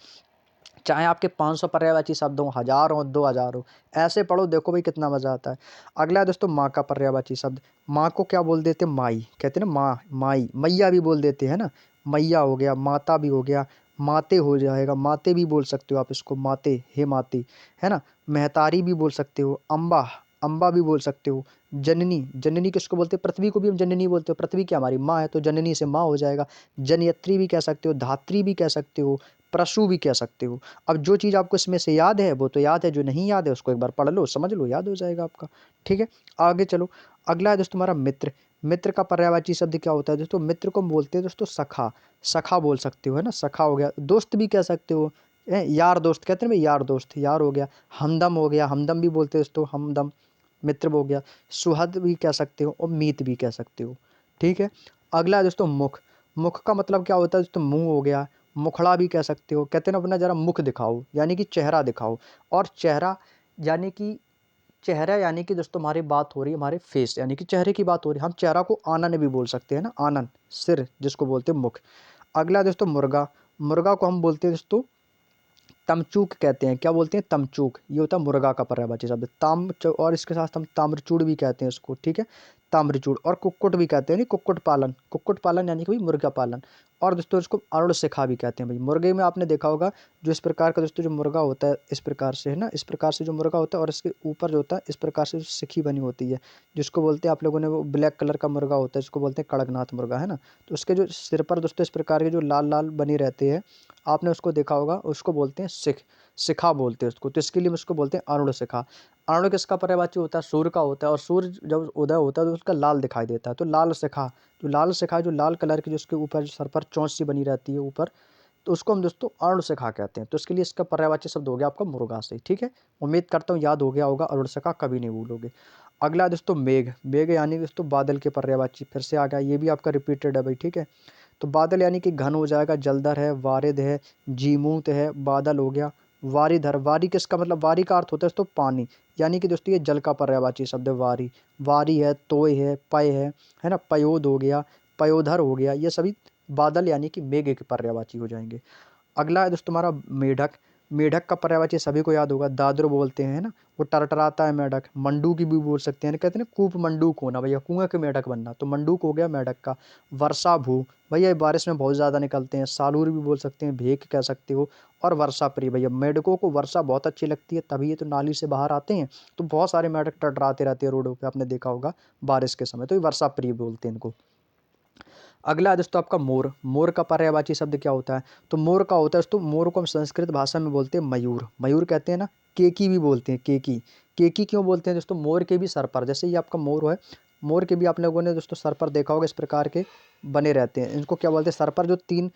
चाहे आपके 500 पर्यायवाची शब्द हों, 1000 हों, 2000 हों, ऐसे पढ़ो, देखो भाई कितना मज़ा आता है। अगला है दोस्तों माँ का पर्यायवाची शब्द। माँ को क्या बोल देते हैं? माई, कहते हैं ना माँ, माई, मैया भी बोल देते हैं ना, मैया हो गया, माता भी हो गया, माते हो जाएगा, माते भी बोल सकते हो आप इसको, माते, हे माते, है ना? महतारी भी बोल सकते हो, अम्बा, अम्बा भी बोल सकते हो, जननी, जननी किसको बोलते हैं? पृथ्वी को भी हम जननी बोलते हो, पृथ्वी क्या हमारी माँ है, तो जननी से माँ हो जाएगा। जनयत्री भी कह सकते हो, धात्री भी कह सकते हो, प्रसू भी कह सकते हो। अब जो चीज़ आपको इसमें से याद है वो तो याद है, जो नहीं याद है उसको एक बार पढ़ लो, समझ लो, याद हो जाएगा आपका, ठीक है? आगे चलो, अगला है दोस्तों तुम्हारा मित्र। मित्र का पर्यायवाची शब्द क्या होता है दोस्तों? मित्र को हम बोलते हैं दोस्तों सखा, सखा बोल सकते हो, है ना, सखा हो गया। दोस्त भी कह सकते हो, यार दोस्त कहते हैं भाई, यार दोस्त, यार हो गया। हमदम हो गया, हमदम भी बोलते हैं दोस्तों, हमदम मित्र हो गया। सुहद भी कह सकते हो और मीत भी कह सकते हो, ठीक है? अगला है दोस्तों मुख। मुख का मतलब क्या होता है दोस्तों? मुंह हो गया, मुखड़ा भी कह सकते हो, कहते हैं ना अपना ज़रा मुख दिखाओ, यानी कि चेहरा दिखाओ। और चेहरा यानी कि, चेहरा यानी कि दोस्तों हमारी बात हो रही है हमारे फेस, यानी कि चेहरे की बात हो रही है। हम चेहरा को आनन भी बोल सकते हैं ना, आनन, सिर जिसको बोलते हैं मुख। अगला दोस्तों मुर्गा। मुर्गा को हम बोलते हैं दोस्तों तमचूक, कहते हैं, क्या बोलते हैं? तमचूक, ये होता है मुर्गा का पर्यायवाची शब्द। और इसके साथ हम ताम्रचूड़ भी कहते हैं इसको, ठीक है? ताम्रचूड़। और कुक्कुट भी कहते हैं, नहीं, कुक्कुट पालन, कुक्कुट पालन यानी कि भाई मुर्गा पालन। और दोस्तों इसको अरुण शिखा भी कहते हैं भाई। मुर्गे में आपने देखा होगा जो इस प्रकार का दोस्तों जो मुर्गा होता है, इस प्रकार से, है ना, इस प्रकार से जो मुर्गा होता है, और इसके ऊपर जो होता है इस प्रकार से सिखी बनी होती है, जिसको बोलते हैं आप लोगों ने, वो ब्लैक कलर का मुर्गा होता है जिसको बोलते हैं कड़कनाथ मुर्गा, है ना? तो उसके जो सिर पर दोस्तों इस प्रकार के जो लाल लाल बने रहते हैं, आपने उसको देखा होगा, उसको बोलते हैं सिख, शिखा बोलते हैं उसको। तो इसके लिए उसको बोलते हैं अरुण शिखा। अरुण किसका पर्यायवाची होता है? सूर्य का होता है, और सूर्य जब उदय होता है तो उसका लाल दिखाई देता है, तो लाल शिखा, जो लाल शिखा, जो लाल कलर की, जो उसके ऊपर जो सर पर चोंच सी बनी रहती है ऊपर, तो उसको हम दोस्तों अरुण शिखा कहते हैं। तो इसके लिए इसका पर्यायवाची शब्द हो गया आपका मुर्गा से, ठीक है? उम्मीद करता हूँ याद हो गया होगा, अरुण शिखा कभी नहीं भूलोगे। अगला दोस्तों मेघ। मेघ यानी दोस्तों बादल के पर्यायवाची, फिर से आ गया, ये भी आपका रिपीटेड है भाई, ठीक है? तो बादल यानी कि घन हो जाएगा, जलधर है, वारिद है, जीमूत है, बादल हो गया। वारिधर, वारी किसका मतलब? वारी का अर्थ होता है दोस्तों पानी, यानी कि दोस्तों ये जल का पर्यायवाची शब्द है वारी। वारी है, तोय है, पय है ना, पयोद हो गया, पयोधर हो गया, ये सभी बादल यानी कि मेघ के पर्यायवाची हो जाएंगे। अगला है दोस्तों तुम्हारा मेढक। मेढक का पर्यायवाची सभी को याद होगा, दादर बोलते हैं ना, वो टरटराता है मेढक। मंडूक भी बोल सकते हैं, कहते हैं ना कूप मंडूक होना, भैया कुएं के मेढक बनना, तो मंडूक हो गया मेढक का। वर्षा भू, भैया ये बारिश में बहुत ज़्यादा निकलते हैं। सालूर भी बोल सकते हैं, भेक कह सकते हो। और वर्षा प्रिय, भैया मेढकों को वर्षा बहुत अच्छी लगती है, तभी ये तो नाली से बाहर आते हैं, तो बहुत सारे मेढक टटराते रहते हैं रोडों पे, आपने देखा होगा बारिश के समय, तो ये वर्षा प्रिय बोलते हैं इनको। अगला है दोस्तों आपका मोर। मोर का पर्यायवाची शब्द क्या होता है? तो मोर का होता है दोस्तों, मोर को हम संस्कृत भाषा में बोलते हैं मयूर। मयूर कहते हैं ना, केकी भी बोलते हैं, केकी। केकी क्यों बोलते हैं दोस्तों? मोर के भी सर पर, जैसे ये आपका मोर है, मोर के भी आप लोगों ने दोस्तों सर पर देखा होगा इस प्रकार के बने रहते हैं। इनको क्या बोलते हैं? सर पर जो 3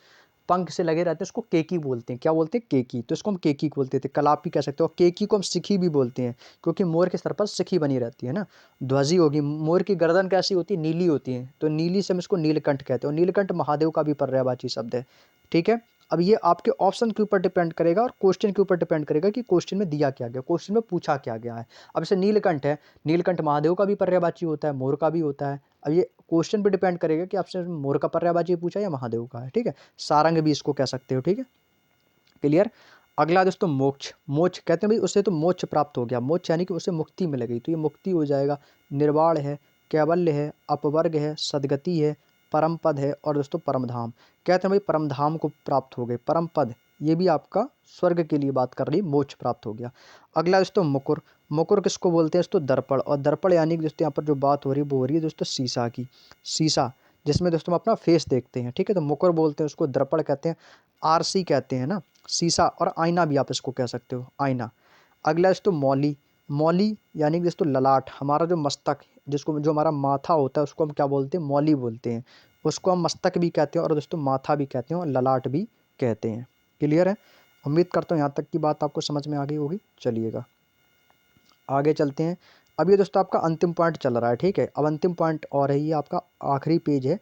पंख से लगे रहते हैं उसको केकी बोलते हैं। क्या बोलते हैं? केकी। तो इसको हम केकी बोलते थे, कलापी कह सकते हो। और केकी को हम सिखी भी बोलते हैं, क्योंकि मोर के सर पर सिखी बनी रहती है ना। ध्वजी होगी, मोर की गर्दन कैसी होती है? नीली होती है, तो नीली से हम इसको नीलकंठ कहते हैं। और नीलकंठ महादेव का भी पर्यायवाची शब्द है, ठीक है? अब ये आपके ऑप्शन के ऊपर डिपेंड करेगा और क्वेश्चन के ऊपर डिपेंड करेगा कि क्वेश्चन में दिया क्या गया, क्वेश्चन में पूछा क्या गया है। अब जैसे नीलकंठ है, नीलकंठ महादेव का भी पर्यायवाची होता है, मोर का भी होता है। अब ये क्वेश्चन पे डिपेंड करेगा कि आपसे मोर का पर्यायवाची पूछा या महादेव का है, ठीक है? सारंग भी इसको कह सकते हो, ठीक है? क्लियर? अगला दोस्तों मोक्ष। मोक्ष कहते हैं भाई उससे तो मोक्ष प्राप्त हो गया, मोक्ष यानी कि उसे मुक्ति मिल गई, तो ये मुक्ति हो जाएगा। निर्वाण है, कैवल्य है, अपवर्ग है, सदगति है, परम पद है, और दोस्तों परम धाम। कहते हैं भाई परम धाम को प्राप्त हो गए, परम पद, ये भी आपका स्वर्ग के लिए बात कर रही, मोक्ष प्राप्त हो गया। अगला दोस्तों मुकुर। मुकुर किसको बोलते हैं दोस्तों? दर्पण। और दर्पण यानी कि दोस्तों यहाँ पर जो बात हो रही है वो हो रही है दोस्तों शीशा की। शीशा जिसमें दोस्तों हम अपना फेस देखते हैं, ठीक है? तो मुकुर बोलते हैं उसको, दर्पण कहते हैं, आरसी कहते हैं ना, शीशा। और आईना भी आप इसको कह सकते हो, आईना। अगला दोस्तों मौली। मौली यानी कि दोस्तों ललाट, हमारा जो मस्तक, जिसको जो हमारा माथा होता है उसको हम क्या बोलते हैं? मौली बोलते हैं। उसको हम मस्तक भी कहते हैं और दोस्तों माथा भी कहते हैं और ललाट भी कहते हैं। क्लियर है? उम्मीद करता हूँ यहाँ तक की बात आपको समझ में आ गई होगी। चलिएगा आगे चलते हैं। अब ये दोस्तों आपका अंतिम पॉइंट चल रहा है, ठीक है? अब अंतिम पॉइंट और है, ये आपका आखिरी पेज है,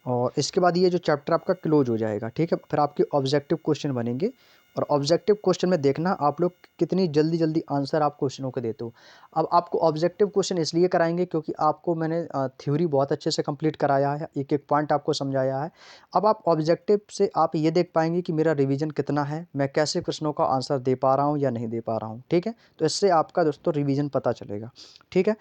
और इसके बाद ये जो चैप्टर आपका क्लोज हो जाएगा, ठीक है? फिर आपके ऑब्जेक्टिव क्वेश्चन बनेंगे, और ऑब्जेक्टिव क्वेश्चन में देखना आप लोग कितनी जल्दी जल्दी आंसर आप क्वेश्चनों के देते हो। अब आपको ऑब्जेक्टिव क्वेश्चन इसलिए कराएंगे क्योंकि आपको मैंने थ्योरी बहुत अच्छे से कंप्लीट कराया है, एक एक पॉइंट आपको समझाया है। अब आप ऑब्जेक्टिव से आप ये देख पाएंगे कि मेरा रिवीजन कितना है, मैं कैसे प्रश्नों का आंसर दे पा रहा हूँ या नहीं दे पा रहा हूँ। ठीक है, तो इससे आपका दोस्तों रिवीजन पता चलेगा। ठीक है,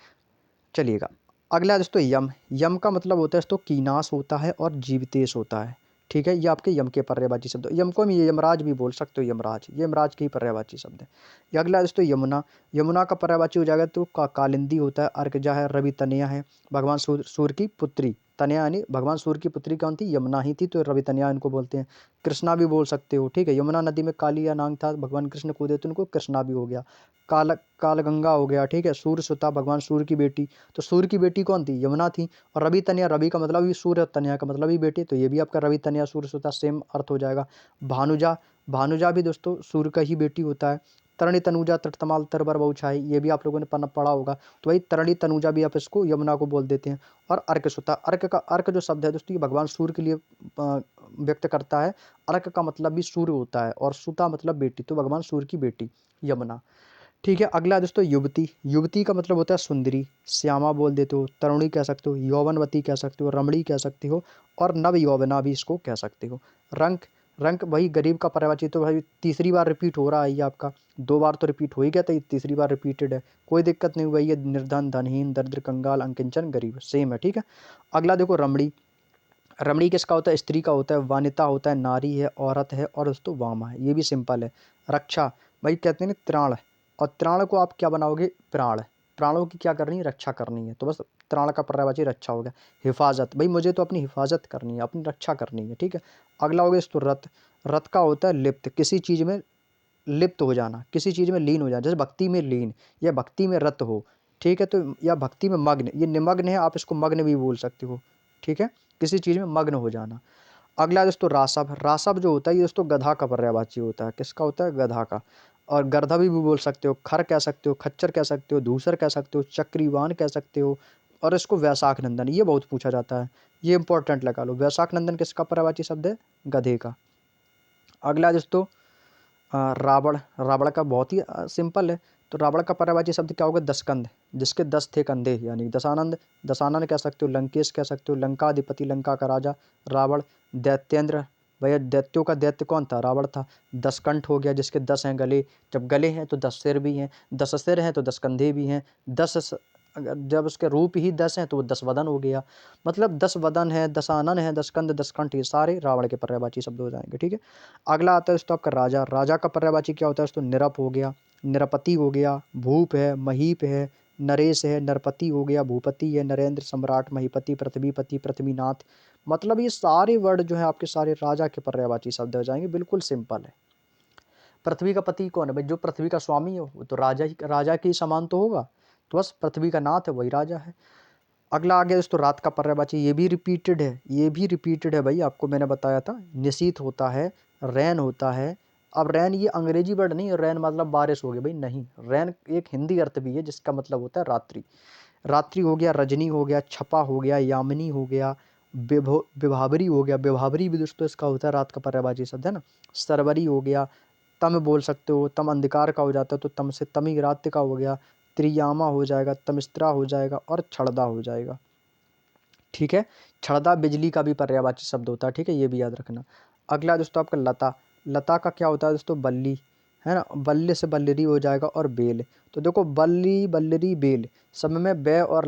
चलिएगा अगला दोस्तों यम। यम का मतलब होता है दोस्तों कीनाश होता है और जीवतेश होता है। ठीक है, ये आपके यम के पर्यायवाची शब्द। यम को हम यमराज भी बोल सकते हो, यमराज ये यमराज के ही पर्यायवाची शब्द है। ये अगला दोस्तों यमुना। यमुना का पर्यायवाची हो जाएगा तो कालिंदी होता है, अर्कजा है, रवि तनया है, भगवान सूर्य की पुत्री। तनया यानी भगवान सूर्य की पुत्री कौन थी? यमुना ही थी, तो रवि तनया इनको बोलते हैं। कृष्णा भी बोल सकते हो। ठीक है, यमुना नदी में काली या नांग था, भगवान कृष्ण कूदे तो उनको कृष्णा भी हो गया। कालगंगा हो गया। ठीक है, सूर्य सुता भगवान सूर्य की बेटी, तो सूर्य की बेटी कौन थी? यमुना थी। और रवि तनया, रवि का मतलब भी सूर्य, तनया का मतलब भी बेटी, तो ये भी आपका रवि तनया सूर्य सुता सेम अर्थ हो जाएगा। भानुजा, भानुजा भी दोस्तों सूर्य का ही बेटी होता है। तरणी तनुजा तटतमाल तरबर बहुछाई, ये भी आप लोगों ने पढ़ा होगा, तो वही तरणी तनुजा भी आप इसको यमुना को बोल देते हैं। और अर्क सुता, अर्क जो शब्द है दोस्तों ये भगवान सूर्य के लिए व्यक्त करता है। अर्क का मतलब भी सूर्य होता है और सुता मतलब बेटी, तो भगवान सूर्य की बेटी यमुना। ठीक है, अगला दोस्तों युवती। युवती का मतलब होता है सुंदरी, श्यामा बोल देते हो, तरुणी कह सकते हो, यौवनवती कह सकते हो, रमणी कह सकते हो, और नव यौवना भी इसको कह सकते हो। रंक, रंक वही गरीब का पर्यायवाची, तो भाई तीसरी बार रिपीट हो रहा है ये आपका, 2 बार तो रिपीट हो ही गया था, ये तीसरी बार रिपीटेड है, कोई दिक्कत नहीं हुई। ये निर्धन, धनहीन, दरिद्र, कंगाल, अंकिंचन, गरीब सेम है। ठीक है, अगला देखो रमणी। रमणी किसका होता है? स्त्री का होता है। वानिता होता है, नारी है, औरत है, और दोस्तों वामा है, ये भी सिंपल है। रक्षा, भाई कहते हैं ना त्राण, और त्राण को आप क्या बनाओगे? प्राण, प्राणों की क्या करनी है? रक्षा करनी है, तो बस त्राण का पर्यायवाची रक्षा हो गया। हिफाजत, भाई मुझे तो अपनी हिफाजत करनी है, अपनी रक्षा करनी है। ठीक है, अगला हो गया दोस्तों रत। रत का होता है लिप्त, किसी चीज़ में लिप्त हो जाना, किसी चीज़ में लीन हो जाना, जैसे भक्ति में लीन या भक्ति में रत हो। ठीक है, तो या भक्ति में मग्न, ये निमग्न है, आप इसको मग्न भी बोल सकते हो। ठीक है, किसी चीज़ में मग्न हो जाना। अगला दोस्तों रासव। रासव जो होता है ये दोस्तों गधा का पर्यायवाची होता है। किसका होता है? गधा का। और गर्दभ भी बोल सकते हो, खर कह सकते हो, खच्चर कह सकते हो, धूसर कह सकते हो, चक्रीवान कह सकते हो, और इसको वैशाख नंदन, ये बहुत पूछा जाता है, ये इंपॉर्टेंट लगा लो। वैशाख नंदन किसका पर्यायवाची शब्द है? गधे का। अगला दोस्तों रावण। रावण का बहुत ही सिंपल है, तो रावण का पर्यायवाची शब्द क्या होगा? दसकंध, जिसके 10 थे कंधे, यानी दशानंद। दशानन कह सकते हो, लंकेश कह सकते हो, लंकाधिपति, लंका का राजा रावण। दैत्येंद्र, भैया दैत्यों का दैत्य कौन था? रावण था। 10 कंठ हो गया, जिसके 10 हैं गले, जब गले हैं तो 10 सिर भी हैं, 10 सिर हैं तो 10 कंधे भी हैं, 10 जब उसके रूप ही 10 हैं तो वो 10 वदन हो गया। मतलब 10 वदन है, 10 आनन है, 10 कंध, 10 कंठ, ये सारे रावण के पर्यायवाची शब्द हो जाएंगे। ठीक है, अगला आता है दोस्तों आपका राजा। राजा का पर्यायवाची क्या होता है दोस्तों? निरप हो गया, निरपति हो गया, भूप है, महीप है, नरेश है, नरपति हो गया, भूपति है, नरेंद्र, सम्राट, महीपति, पृथ्वीपति, पृथ्वीनाथ। मतलब ये सारे वर्ड जो है आपके सारे राजा के पर्यायवाची शब्द हो जाएंगे, बिल्कुल सिंपल है। पृथ्वी का पति कौन है भाई? जो पृथ्वी का स्वामी है वो तो राजा ही, राजा के ही समान तो होगा, तो बस पृथ्वी का नाथ है वही राजा है। अगला आ गया दोस्तों रात का पर्यायवाची, ये भी रिपीटेड है, ये भी रिपीटेड है भाई, आपको मैंने बताया था। निशीथ होता है, रैन होता है। अब रैन ये अंग्रेजी वर्ड नहीं है, रैन मतलब बारिश हो गई भाई, नहीं, रैन एक हिंदी अर्थ भी है जिसका मतलब होता है रात्रि। रात्रि हो गया, रजनी हो गया, छपा हो गया, यामिनी हो गया, विभावरी हो गया। विभावरी भी दोस्तों इसका होता है रात का पर्यायवाची शब्द है ना। सरवरी हो गया, तम बोल सकते हो, तम अंधकार का हो जाता है तो तम से तमी रात का हो गया। त्रियामा हो जाएगा, तमिस्त्रा हो जाएगा, और छड़दा हो जाएगा। ठीक है, छड़दा बिजली का भी पर्यायवाची शब्द होता है। ठीक है, ये भी याद रखना। अगला दोस्तों आपका लता। लता का क्या होता है दोस्तों? बल्ली, है ना, बल्ले से बल्लरी हो जाएगा, और बेल। तो देखो बल्ली, बल्लरी, बेल, सब में बे और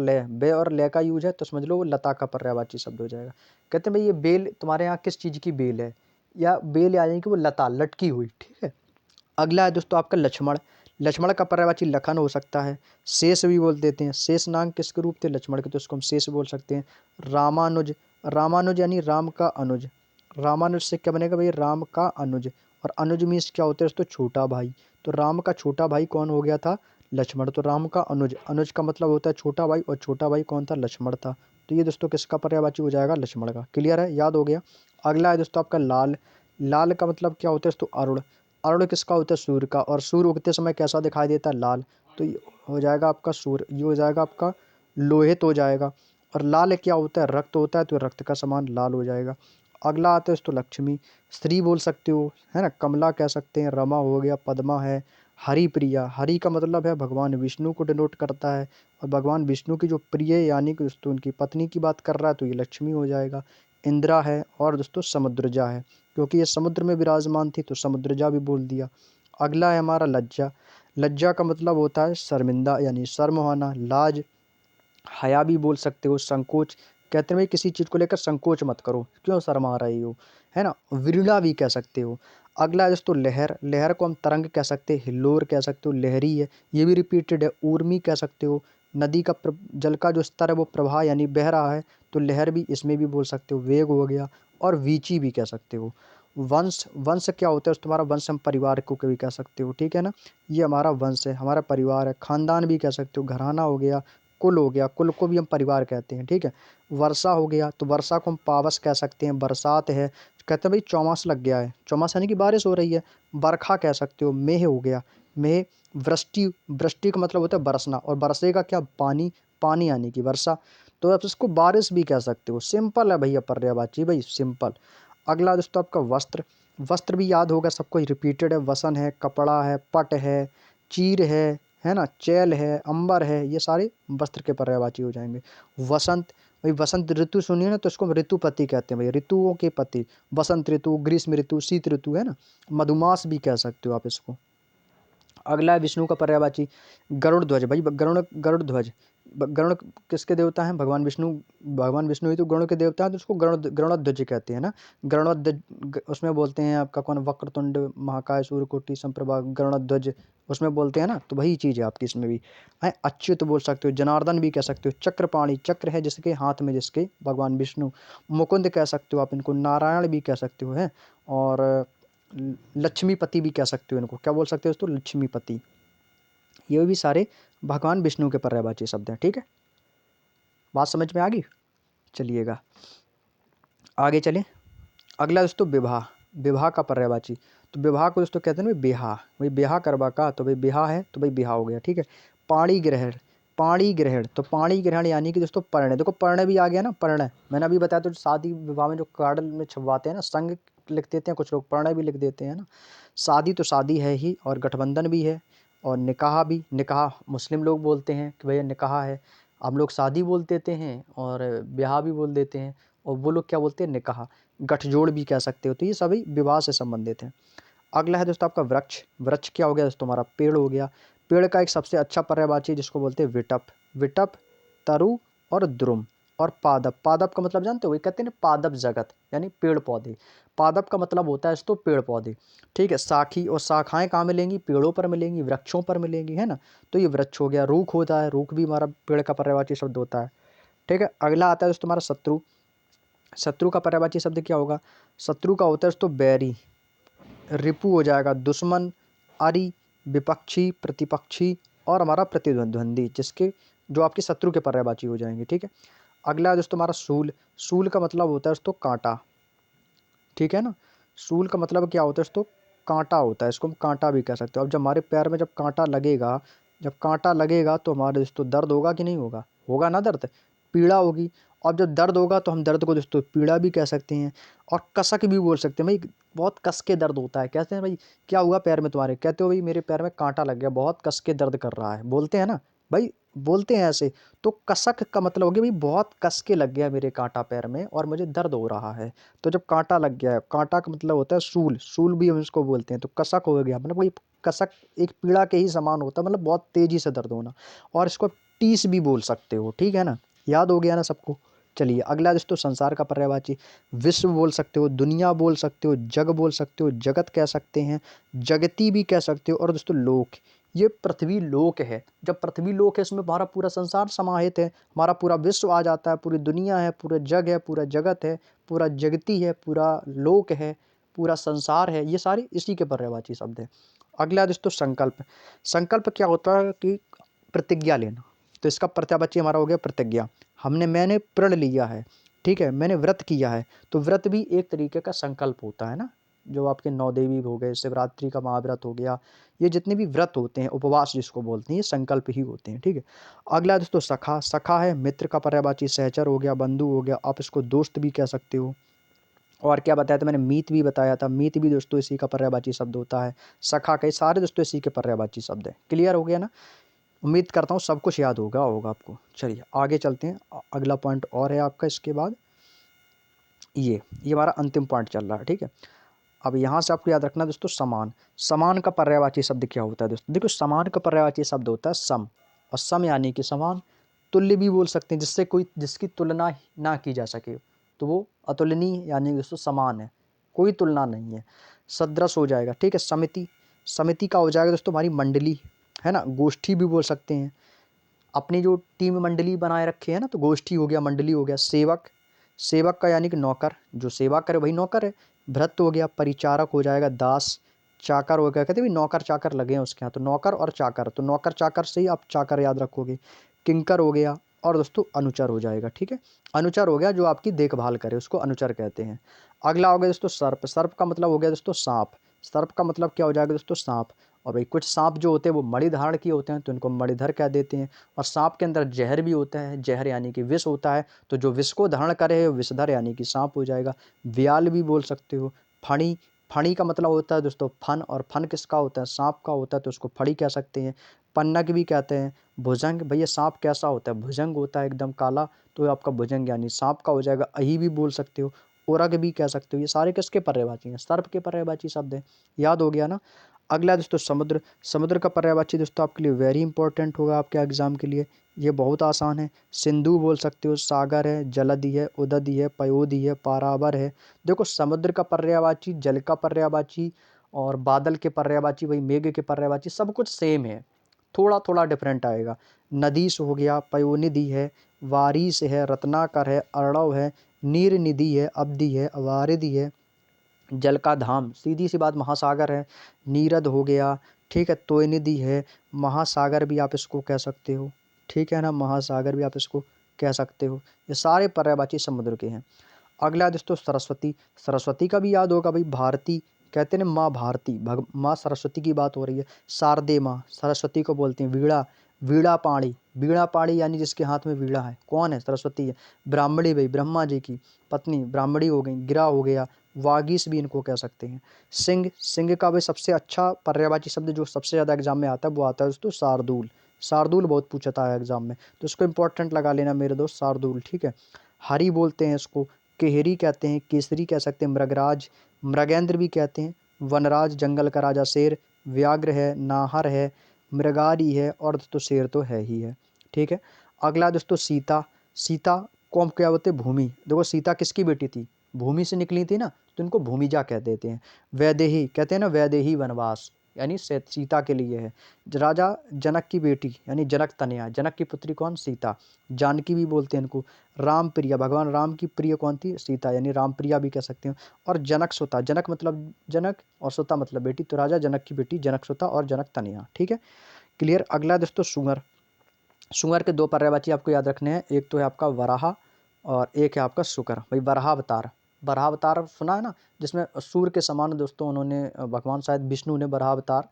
ले का यूज है, तो समझ लो वो लता का पर्यायवाची शब्द हो जाएगा। कहते हैं भाई ये बेल तुम्हारे यहाँ किस चीज़ की बेल है? या बेल आ जाएगी कि वो लता लटकी हुई। ठीक है, अगला है दोस्तों आपका लक्ष्मण। लक्ष्मण का पर्यायवाची लखन हो सकता है। शेष भी बोल देते हैं, शेष नाग किसके रूप थे? लक्ष्मण के, तो उसको हम शेष बोल सकते हैं। रामानुज, रामानुज यानी राम का अनुज। रामानुज से क्या बनेगा भाई? राम का अनुज। और अनुज मीन्स क्या होता है दोस्तों? छोटा भाई। तो राम का छोटा भाई कौन हो गया था? लक्ष्मण। तो राम का अनुज, अनुज का मतलब होता है छोटा भाई, और छोटा भाई कौन था? लक्ष्मण था। तो ये दोस्तों किसका पर्यायवाची हो जाएगा? लक्ष्मण का। क्लियर है, याद हो गया। अगला है दोस्तों आपका लाल। लाल का मतलब क्या होता है दोस्तों? अरुण। अरुण किसका होता है? सूर्य का। और सूर्य उगते समय कैसा दिखाई देता है? लाल। तो ये हो जाएगा आपका सूर्य, ये हो जाएगा आपका लोहित हो जाएगा। और लाल क्या होता है? रक्त होता है, तो रक्त का समान लाल हो जाएगा। अगला आता है दोस्तों लक्ष्मी, श्री बोल सकते हो, है ना, कमला कह सकते हैं, रमा हो गया, पद्मा है, हरि प्रिया, हरि का मतलब है भगवान विष्णु को डिनोट करता है, और भगवान विष्णु की जो प्रिय यानी कि दोस्तों उनकी पत्नी की बात कर रहा है तो ये लक्ष्मी हो जाएगा। इंदिरा है, और दोस्तों समुद्रजा है, क्योंकि ये समुद्र में विराजमान थी तो समुद्रजा भी बोल दिया। अगला है हमारा लज्जा, लज्जा का मतलब होता है शर्मिंदा यानी शर्म होना, लाज, हया भी बोल सकते हो, संकोच, कहते हैं भाई किसी चीज़ को लेकर संकोच मत करो, क्यों शर्मा रही हो, है ना, विरला भी कह सकते हो। अगला है दोस्तों लहर, लहर को हम तरंग कह सकते हैं, हिल्लोर कह सकते हो, लहरी है, ये भी रिपीटेड है। ऊर्मी कह सकते हो, नदी का जल का जो स्तर है वो प्रवाह यानी बह रहा है तो लहर भी इसमें भी बोल सकते हो, वेग हो गया, और वीची भी कह सकते हो। वंश, वंश क्या होता है दोस्तों, तुम्हारा वंश हम परिवार को भी कह सकते हो, ठीक है ना, ये हमारा वंश है, हमारा परिवार है। खानदान भी कह सकते हो, घराना हो गया, कुल हो गया, कुल को भी हम परिवार कहते हैं, ठीक है। वर्षा हो गया तो वर्षा को हम पावस कह सकते हैं, बरसात है, कहते हैं भाई चौमास लग गया है, चौमास यानी कि बारिश हो रही है, बरखा कह सकते हो। मेह हो गया, मेह, वृष्टि, वृष्टि का मतलब होता है बरसना, और बरसे का क्या, पानी, पानी यानी कि वर्षा, तो आप इसको बारिश भी कह सकते हो। सिंपल है भैया पर्यायवाची, भाई सिंपल। अगला दोस्तों आपका वस्त्र, वस्त्र भी याद होगा सबको, रिपीटेड है, वसन है, कपड़ा है, पट है, चीर है ना, चैल है, अंबर है, ये सारे वस्त्र के पर्यायवाची हो जाएंगे। वसंत, भाई वसंत ऋतु सुनिए ना तो इसको हम ऋतुपति कहते हैं, भाई ऋतुओं के पति, वसंत ऋतु, ग्रीष्म ऋतु, शीत ऋतु, है ना, मधुमास भी कह सकते हो आप इसको। अगला है विष्णु का पर्यायवाची गरुड़ ध्वज, भाई गरुड़, गरुड़ ध्वज, गरुड़ किसके देवता हैं, भगवान विष्णु, भगवान विष्णु ही तो गरुड़ के देवता हैं, तो उसको गरुड़ध्वज कहते हैं ना। गरुड़ध्वज उसमें बोलते हैं आपका कौन, वक्रतुंड महाकाय सूर्यकोटि समप्रभा, गरुड़ध्वज उसमें बोलते हैं ना, तो वही चीज़ है आपकी इसमें भी है। अच्युत बोल सकते हो, जनार्दन भी कह सकते हो, चक्रपाणी, चक्र है जिसके हाथ में, जिसके भगवान विष्णु, मुकुंद कह सकते हो आप इनको, नारायण भी कह सकते हो, है, और लक्ष्मीपति भी कह सकते हो इनको, क्या बोल सकते हो दोस्तों, लक्ष्मीपति। ये भी सारे भगवान विष्णु के पर्यायवाची शब्द हैं, ठीक है, बात समझ में आ गई। चलिएगा आगे चलें। अगला दोस्तों विवाह, विवाह का पर्यायवाची, तो विवाह को दोस्तों कहते हैं भाई ब्याह, भाई ब्याह करवा का, तो भाई ब्याह है तो भाई ब्याह हो गया, ठीक है। पाणी ग्रहण, पाणी ग्रहण, तो पाणी ग्रहण यानी कि दोस्तों पर्ण, देखो पर्ण भी आ गया ना, पर्ण मैंने अभी बताया, तो शादी विवाह में जो कार्ड में छपवाते हैं ना, संग लिख देते हैं कुछ लोग, पर्ण भी लिख देते हैं ना। शादी तो शादी है ही, और गठबंधन भी है, और निकाह भी, निकाह मुस्लिम लोग बोलते हैं कि भैया निकाह है, हम लोग शादी बोल देते हैं, और ब्याह भी बोल देते हैं, और वो लोग क्या बोलते हैं, निकाह, गठजोड़ भी कह सकते हो, तो ये सभी विवाह से संबंधित हैं। अगला है दोस्तों आपका वृक्ष, वृक्ष क्या हो गया दोस्तों, हमारा पेड़ हो गया। पेड़ का एक सबसे अच्छा पर्यायवाची जिसको बोलते हैं विटप, विटप, तरु, और द्रुम, और पादप, पादप का मतलब जानते हो, ये कहते हैं ना पादप जगत यानी पेड़ पौधे, पादप का मतलब होता है दोस्तों पेड़ पौधे, ठीक है। साखी, और शाखाएं कहाँ मिलेंगी, पेड़ों पर मिलेंगी, वृक्षों पर मिलेंगी, है ना, तो ये वृक्ष हो गया। रूख होता है, रूख भी हमारा पेड़ का पर्यायवाची शब्द होता है, ठीक है। अगला आता है दोस्तों हमारा शत्रु, शत्रु का पर्यायवाची शब्द क्या होगा, शत्रु का होता है दोस्तों बैरी, रिपु हो जाएगा, दुश्मन, अरि, विपक्षी, प्रतिपक्षी, और हमारा प्रतिद्वंद्वी, जिसके जो आपके शत्रु के पर्यायवाची हो जाएंगे, ठीक है। अगला है दोस्तों हमारा सूल, सूल का मतलब होता है दोस्तों कांटा, ठीक है ना, सूल का मतलब क्या होता है दोस्तों, कांटा होता है, इसको हम कांटा भी कह सकते हो। अब जब हमारे पैर में जब कांटा लगेगा, जब कांटा लगेगा तो हमारे दोस्तों दर्द होगा कि नहीं होगा, होगा ना दर्द, पीड़ा होगी, और जब दर्द होगा तो हम दर्द को दोस्तों पीड़ा भी कह सकते हैं, और कसक भी बोल सकते हैं, भाई बहुत कस के दर्द होता है, कहते हैं भाई क्या हुआ पैर में तुम्हारे, कहते हो भाई मेरे पैर में कांटा लग गया, बहुत कस के दर्द कर रहा है, बोलते हैं ना भाई, बोलते हैं ऐसे। तो कसक का मतलब हो गया भाई बहुत कस के लग गया मेरे कांटा पैर में और मुझे दर्द हो रहा है, तो जब कांटा लग गया है, कांटा का मतलब होता है सूल, सूल भी हम इसको बोलते हैं, तो कसक हो गया मतलब वही, कसक एक पीड़ा के ही समान होता है, मतलब बहुत तेजी से दर्द होना, और इसको टीस भी बोल सकते हो, ठीक है ना, याद हो गया ना सबको। चलिए अगला दोस्तों संसार का पर्यायवाची, विश्व बोल सकते हो, दुनिया बोल सकते हो, जग बोल सकते हो, जगत कह सकते हैं, जगती भी कह सकते हो, और दोस्तों लोक, ये पृथ्वी लोक है, जब पृथ्वी लोक है इसमें हमारा पूरा संसार समाहित है, हमारा पूरा विश्व आ जाता है, पूरी दुनिया है, पूरा जग है, पूरा जगत है, पूरा जगती है, पूरा लोक है, पूरा संसार है, ये सारे इसी के पर्यायवाची शब्द हैं। अगला दोस्तों संकल्प, संकल्प क्या होता है कि प्रतिज्ञा लेना, तो इसका पर्यायवाची हमारा हो गया प्रतिज्ञा, मैंने प्रण लिया है, ठीक है, मैंने व्रत किया है, तो व्रत भी एक तरीके का संकल्प होता है ना, जो आपके नौ देवी हो गए, शिवरात्रि का महाव्रत हो गया, ये जितने भी व्रत होते हैं, उपवास जिसको बोलते हैं, ये संकल्प ही होते हैं, ठीक है। अगला दोस्तों सखा, सखा है मित्र का पर्यायवाची, सहचर हो गया, बंधु हो गया, आप इसको दोस्त भी कह सकते हो। और क्या बताया था मैंने, मीत भी बताया था, मीत भी दोस्तों इसी का पर्यायवाची शब्द होता है। सखा के सारे दोस्तों इसी के पर्यायवाची शब्द हैं। क्लियर हो गया ना? उम्मीद करता हूँ सब कुछ याद होगा आपको। चलिए आगे चलते हैं। अगला पॉइंट और है आपका इसके बाद, ये हमारा अंतिम पॉइंट चल रहा है, ठीक है। अब यहाँ से आपको याद रखना दोस्तों, समान। समान का पर्यायवाची शब्द क्या होता है दोस्तों? देखो समान का पर्यायवाची शब्द होता है सम, और सम यानी कि समान। तुल्य भी बोल सकते हैं, जिससे कोई जिसकी तुलना ना की जा सके, तो वो अतुलनीय यानी दोस्तों समान है, कोई तुलना नहीं है। सदृश हो जाएगा, ठीक है। समिति, समिति का हो जाएगा दोस्तों हमारी मंडली, है ना। गोष्ठी भी बोल सकते हैं, अपनी जो टीम मंडली बनाए रखे है ना, तो गोष्ठी हो गया, मंडली हो गया। सेवक, सेवक का यानी कि नौकर, जो सेवा करे वही नौकर है। भृत्य हो गया, परिचारक हो जाएगा। दास, चाकर हो गया, कहते भाई नौकर चाकर लगे हैं उसके यहाँ, तो नौकर और चाकर, तो नौकर चाकर से ही आप चाकर याद रखोगे। किंकर हो गया, और दोस्तों अनुचर हो जाएगा, ठीक है। अनुचर हो गया जो आपकी देखभाल करे, उसको अनुचर कहते हैं। अगला हो गया दोस्तों सर्प। सर्प का मतलब हो गया दोस्तों सांप। सर्प का मतलब क्या हो जाएगा दोस्तों? सांप। और भाई कुछ सांप जो होते हैं वो मणि धारण किए होते हैं, तो इनको मणिधर कह देते हैं। और सांप के अंदर जहर भी होता है, जहर यानी कि विष होता है, तो जो विष को धारण करे विषधर यानी कि सांप हो जाएगा। व्याल भी बोल सकते हो। फणी, फणी का मतलब होता है दोस्तों फन, और फन किसका होता है? सांप का होता है, तो उसको फड़ी कह सकते हैं। पन्नग भी कहते हैं। भुजंग, भैया सांप कैसा होता है? भुजंग होता है एकदम काला, तो आपका भुजंग यानी सांप का हो जाएगा। अही भी बोल सकते हो, ओरग भी कह सकते हो। ये सारे किसके पर्यायवाची हैं? सर्प के पर्यायवाची शब्द हैं। याद हो गया ना? अगला दोस्तों समुद्र। समुद्र का पर्यायवाची दोस्तों आपके लिए वेरी इंपॉर्टेंट होगा आपके एग्जाम के लिए, ये बहुत आसान है। सिंधु बोल सकते हो, सागर है, जलधि है, उदधि है, पयोधि है, पारावर है। देखो समुद्र का पर्यायवाची, जल का पर्यायवाची, और बादल के पर्यायवाची, वही मेघ के पर्यायवाची, सब कुछ सेम है, थोड़ा थोड़ा डिफरेंट आएगा। नदीस हो गया, पयोनिधि है, वारिस है, रत्नाकर है, अर्णव है, नीर निधि है, अवधि है, अवारिधि है। जल का धाम, सीधी सी बात, महासागर है। नीरद हो गया, ठीक है। तोयनिधि है, महासागर भी आप इसको कह सकते हो, ठीक है ना, महासागर भी आप इसको कह सकते हो। ये सारे पर्यायवाची समुद्र के हैं। अगला दोस्तों सरस्वती। सरस्वती का भी याद होगा भाई, भारती कहते हैं ना, माँ भारती, माँ सरस्वती की बात हो रही है। शारदे माँ, सरस्वती को बोलते हैं। वीणा, वीणा पाणी, वीणा पाणी यानी जिसके हाथ में वीणा है, कौन है? सरस्वती है। ब्राह्मणी भाई, ब्रह्मा जी की पत्नी ब्राह्मणी हो गई। गिरा हो गया, वागीश भी इनको कह सकते हैं। सिंह, सिंह का भी सबसे अच्छा पर्यायवाची शब्द जो सबसे ज़्यादा एग्जाम में आता है वो आता है दोस्तों शार्दूल। शार्दूल बहुत पूछता है एग्जाम में, तो इसको इंपॉर्टेंट लगा लेना मेरे दोस्त, शार्दूल, ठीक है। हरी बोलते हैं इसको, केहरी कहते हैं, केसरी कह सकते हैं, मृगराज, मृगेंद्र भी कहते हैं। वनराज, जंगल का राजा शेर। व्याघ्र है, नाहर है, मृगारी है, और दोस्तों शेर तो है ही है, ठीक है। अगला दोस्तों सीता। सीता कौन क्या बोलते हैं? भूमि। देखो सीता किसकी बेटी थी? भूमि से निकली थी ना, तो इनको भूमिजा कह देते हैं। वैदेही कहते हैं ना, वैदेही वनवास, यानी सीता के लिए है। राजा जनक की बेटी यानी जनक तनया, जनक की पुत्री कौन? सीता। जानकी भी बोलते हैं इनको। राम प्रिया, भगवान राम की प्रिय कौन थी? सीता, यानी राम प्रिया भी कह सकते हैं। और जनक सुता, जनक मतलब जनक, और सुता मतलब बेटी, तो राजा जनक की बेटी जनक सुता और जनक तनया, ठीक है। क्लियर। अगला दोस्तों सुअर। सुअर के दो पर्यायवाची आपको याद रखने हैं, एक तो है आपका वराह, और एक है आपका शुकर। भाई वराहावतार, वराहावतार सुना है ना, जिसमें सूर्य के समान दोस्तों उन्होंने भगवान शायद विष्णु ने वराहावतार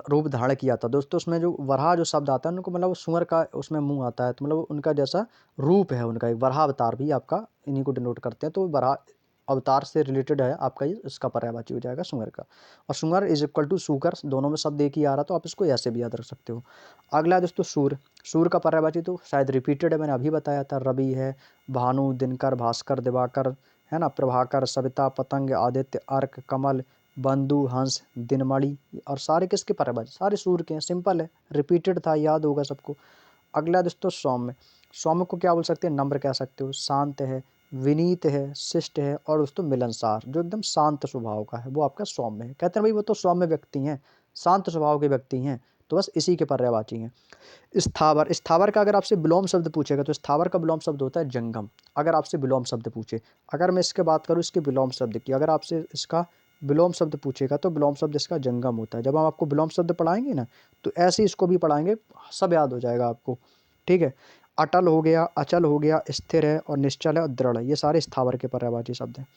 रूप धारण किया था दोस्तों। उसमें जो वराह जो शब्द आता है उनको, मतलब वो सुअर का उसमें मुंह आता है, तो मतलब उनका जैसा रूप है उनका, एक वराहावतार भी आपका इन्हीं को डिनोट करते हैं। तो वराह अवतार से रिलेटेड है आपका, ये इसका पर्यायवाची हो जाएगा सुअर का। और सुअर इज इक्वल टू सूकर, दोनों में शब्द एक ही आ रहा, तो आप इसको ऐसे भी याद रख सकते हो। अगला दोस्तों सूर्य। सूर्य का पर्यायवाची तो शायद रिपीटेड है, मैंने अभी बताया था। रवि है, भानु, दिनकर, भास्कर, दिवाकर, है ना, प्रभाकर, सविता, पतंग, आदित्य, अर्क, कमल, बंधु, हंस, दिनमणि, और सारे किसके पर्यायवाची? सारे सूर्य के हैं, सिंपल है, रिपीटेड था, याद होगा सबको। अगला दोस्तों सौम्य। सौम्य को क्या बोल सकते हैं? नम्र कह सकते हो। शांत है, विनीत है, शिष्ट है, और दोस्तों मिलनसार, जो एकदम शांत स्वभाव का है वो आपका सौम्य है। कहते हैं भाई वो तो सौम्य व्यक्ति हैं, शांत स्वभाव के व्यक्ति हैं, तो बस इसी के पर्यायवाची हैं। स्थावर। स्थावर का अगर आपसे विलोम शब्द पूछेगा, तो स्थावर का विलोम शब्द होता है जंगम। अगर आपसे विलोम शब्द पूछे, अगर मैं इसके बात करूँ इसके विलोम शब्द की, अगर आपसे इसका विलोम शब्द पूछेगा, तो विलोम शब्द इसका जंगम होता है। जब हम आपको विलोम शब्द पढ़ाएंगे ना, तो ऐसे ही इसको भी पढ़ाएंगे, सब याद हो जाएगा आपको, ठीक है। अटल हो गया, अचल हो गया, स्थिर है, और निश्चल है, और दृढ़ है, ये सारे स्थावर के पर्यायवाची शब्द हैं।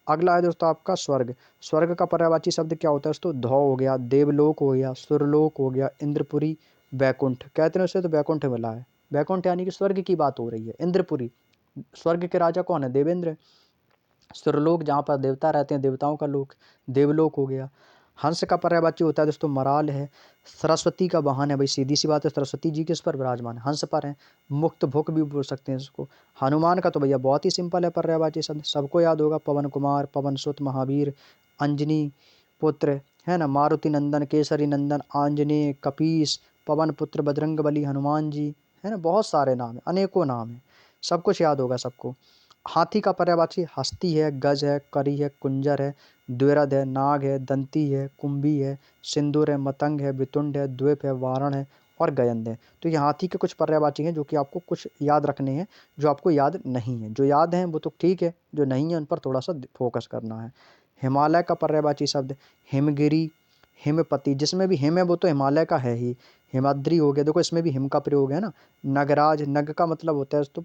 अगला है दोस्तों आपका स्वर्ग। स्वर्ग का पर्यायवाची शब्द क्या होता है दोस्तों? धौ हो गया, देवलोक हो गया, सुरलोक हो गया, इंद्रपुरी, बैकुंठ। कहते हैं उसे तो बैकुंठ मिला है, बैकुंठ यानी कि स्वर्ग की बात हो रही है। इंद्रपुरी, स्वर्ग के राजा कौन है? देवेंद्र। सुरलोक जहाँ पर देवता रहते हैं, देवताओं का लोक देवलोक हो गया। हंस का पर्यायवाची होता है दोस्तों मराल है। सरस्वती का वाहन है, भाई सीधी सी बात है, सरस्वती जी किस पर विराजमान है, हंस पर है। मुक्त भुक भी बोल सकते हैं इसको। हनुमान का तो भैया बहुत ही सिंपल है पर्यायवाची शब्द, सबको याद होगा, पवन कुमार, पवन सुत, महावीर, अंजनी पुत्र, है ना, मारुति नंदन, केसरी नंदन, आंजनेय, कपीस, पवन पुत्र, बजरंग बली, हनुमान जी, है ना, बहुत सारे नाम है, अनेकों नाम है, सब कुछ याद होगा सबको। हाथी का पर्यायवाची हस्ती है, गज है, करी है, कुंजर है, द्विरद है, नाग है, दंती है, कुंभी है, सिंदूर है, मतंग है, वितुंड है, द्वीप है, वारण है और गयंद है। तो ये हाथी के कुछ पर्यायवाची हैं जो कि आपको कुछ याद रखने हैं, जो आपको याद नहीं है। जो याद हैं वो तो ठीक है, जो नहीं है उन पर थोड़ा सा फोकस करना है। हिमालय का पर्यायवाची शब्द हिमगिरी, हिमपति, जिसमें भी हिम है वो तो हिमालय का है ही। हिमाद्री हो गया, देखो इसमें भी हिम का प्रयोग है ना। नगराज, नग का मतलब होता है तो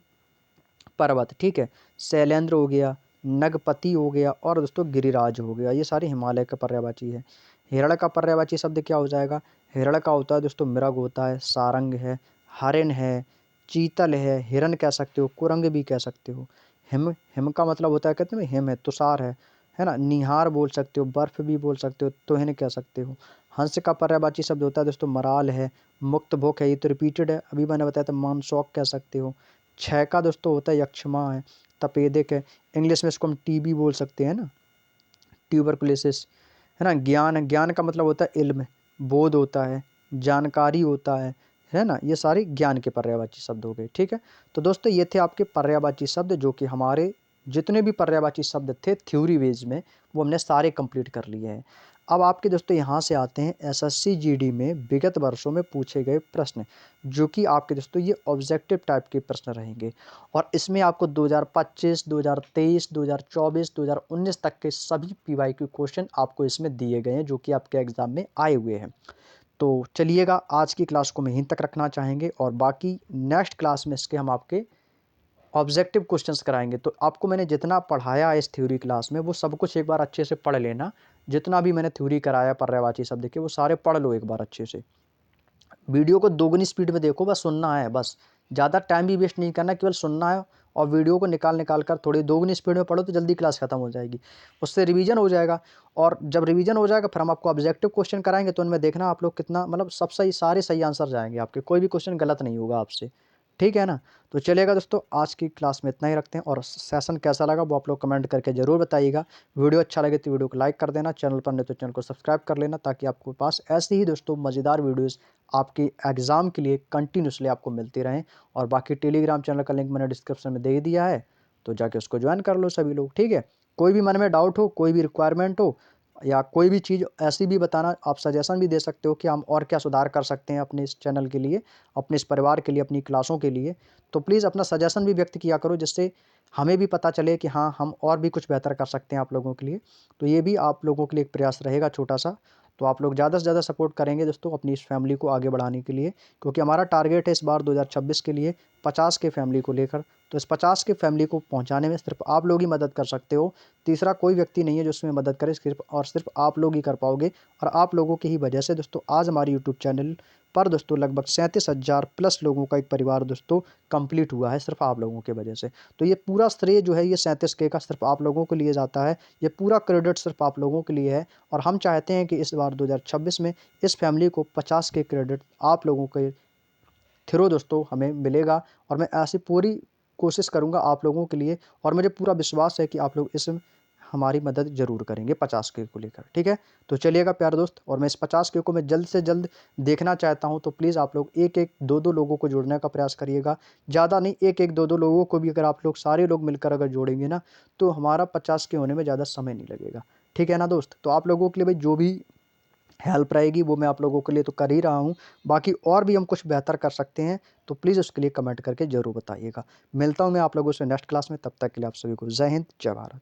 पर्वत, ठीक है। शैलेंद्र हो गया, नगपति हो गया और दोस्तों गिरिराज हो गया, ये सारे हिमालय का पर्यायवाची है। हिरण का पर्यायवाची शब्द क्या हो जाएगा, हिरण का होता है दोस्तों मृग होता है, सारंग है, हरिण है, चीतल है, हिरण कह सकते हो, कुरंग भी कह सकते हो। हिम, हिम का मतलब होता है, कहते हैं हिम है, तुषार है ना, निहार बोल सकते हो, बर्फ भी बोल सकते हो, तुहिन कह सकते हो। हंस का पर्यायवाची शब्द होता है दोस्तों मराल है, मुक्त भोग है, ये तो रिपीटेड है, अभी मैंने बताया था, मानसौक कह सकते हो। क्षय का दोस्तों होता है यक्षमा है, तपेदिक है, इंग्लिश में इसको हम टीबी बोल सकते हैं ना, ट्यूबरकुलोसिस, है ना। ज्ञान, ज्ञान का मतलब होता है इल्म, बोध होता है, जानकारी होता है ना, ये सारे ज्ञान के पर्यायवाची शब्द हो गए, ठीक है। तो दोस्तों ये थे आपके पर्यायवाची शब्द, जो कि हमारे जितने भी पर्यायवाची शब्द थे थ्योरी वेज में वो हमने सारे कंप्लीट कर लिए हैं। अब आपके दोस्तों यहाँ से आते हैं एसएससी जीडी में विगत वर्षों में पूछे गए प्रश्न, जो कि आपके दोस्तों ये ऑब्जेक्टिव टाइप के प्रश्न रहेंगे। और इसमें आपको 2025, 2023, 2024, 2019 तक के सभी पीवाईक्यू क्वेश्चन आपको इसमें दिए गए हैं, जो कि आपके एग्ज़ाम में आए हुए हैं। तो चलिएगा, आज की क्लास को मैं यहीं तक रखना चाहेंगे और बाकी नेक्स्ट क्लास में इसके हम आपके ऑब्जेक्टिव क्वेश्चंस कराएंगे। तो आपको मैंने जितना पढ़ाया इस थ्योरी क्लास में वो सब कुछ एक बार अच्छे से पढ़ लेना। जितना भी मैंने थ्योरी कराया पर्यायवाची शब्द के वो सारे पढ़ लो एक बार अच्छे से। वीडियो को दोगुनी स्पीड में देखो, बस सुनना है, बस ज़्यादा टाइम भी वेस्ट नहीं करना, केवल सुनना है। और वीडियो को निकाल निकाल कर थोड़ी दोगुनी स्पीड में पढ़ो तो जल्दी क्लास खत्म हो जाएगी, उससे रिवीजन हो जाएगा। और जब रिवीजन हो जाएगा फिर हम आपको ऑब्जेक्टिव क्वेश्चन कराएंगे, तो उनमें देखना आप लोग कितना, मतलब सब सही, सारे सही आंसर जाएंगे आपके, कोई भी क्वेश्चन गलत नहीं होगा आपसे, ठीक है ना। तो चलेगा दोस्तों, आज की क्लास में इतना ही रखते हैं, और सेशन कैसा लगा वो आप लोग कमेंट करके ज़रूर बताइएगा। वीडियो अच्छा लगे तो वीडियो को लाइक कर देना, चैनल पर नहीं तो चैनल को सब्सक्राइब कर लेना, ताकि आपके पास ऐसे ही दोस्तों मज़ेदार वीडियोज़ आपके एग्ज़ाम के लिए कंटिन्यूसली आपको मिलती रहें। और बाकी टेलीग्राम चैनल का लिंक मैंने डिस्क्रिप्शन में दे ही दिया है, तो जाके उसको ज्वाइन कर लो सभी लोग, ठीक है। कोई भी मन में डाउट हो, कोई भी रिक्वायरमेंट हो, या कोई भी चीज़ ऐसी भी बताना, आप सजेशन भी दे सकते हो कि हम और क्या सुधार कर सकते हैं अपने इस चैनल के लिए, अपने इस परिवार के लिए, अपनी क्लासों के लिए। तो प्लीज़ अपना सजेशन भी व्यक्त किया करो, जिससे हमें भी पता चले कि हाँ, हम और भी कुछ बेहतर कर सकते हैं आप लोगों के लिए। तो ये भी आप लोगों के लिए एक प्रयास रहेगा छोटा सा। तो आप लोग ज़्यादा से ज़्यादा सपोर्ट करेंगे दोस्तों अपनी इस फैमिली को आगे बढ़ाने के लिए, क्योंकि हमारा टारगेट है इस बार 2026 के लिए 50 के फैमिली को लेकर। तो इस 50 के फैमिली को पहुंचाने में सिर्फ आप लोग ही मदद कर सकते हो, तीसरा कोई व्यक्ति नहीं है जो इसमें मदद करे, सिर्फ और सिर्फ आप लोग ही कर पाओगे। और आप लोगों की ही वजह से दोस्तों आज हमारी यूट्यूब चैनल पर दोस्तों लगभग 37,000 प्लस लोगों का एक परिवार दोस्तों कंप्लीट हुआ है, सिर्फ आप लोगों की वजह से। तो ये पूरा श्रेय जो है ये 37K का सिर्फ आप लोगों के लिए जाता है, ये पूरा क्रेडिट सिर्फ आप लोगों के लिए है। और हम चाहते हैं कि इस बार 2026 में इस फैमिली को 50 के क्रेडिट आप लोगों के थ्रू दोस्तों हमें मिलेगा। और मैं ऐसी पूरी कोशिश करूंगा आप लोगों के लिए, और मुझे पूरा विश्वास है कि आप लोग इस हमारी मदद ज़रूर करेंगे 50K को लेकर, ठीक है। तो चलिएगा प्यारे दोस्त, और मैं इस 50K को मैं जल्द से जल्द देखना चाहता हूं, तो प्लीज़ आप लोग एक एक दो दो लोगों को जोड़ने का प्रयास करिएगा। ज़्यादा नहीं, एक एक दो दो लोगों को भी अगर आप लोग सारे लोग मिलकर अगर जोड़ेंगे ना, तो हमारा 50K होने में ज़्यादा समय नहीं लगेगा, ठीक है ना दोस्त। तो आप लोगों के लिए भाई जो भी हेल्प रहेगी वो मैं आप लोगों के लिए तो कर ही रहा हूँ, बाकी और भी हम कुछ बेहतर कर सकते हैं, तो प्लीज़ उसके लिए कमेंट करके ज़रूर बताइएगा। मिलता हूँ मैं आप लोगों से नेक्स्ट क्लास में, तब तक के लिए आप सभी को जय हिंद, जय भारत।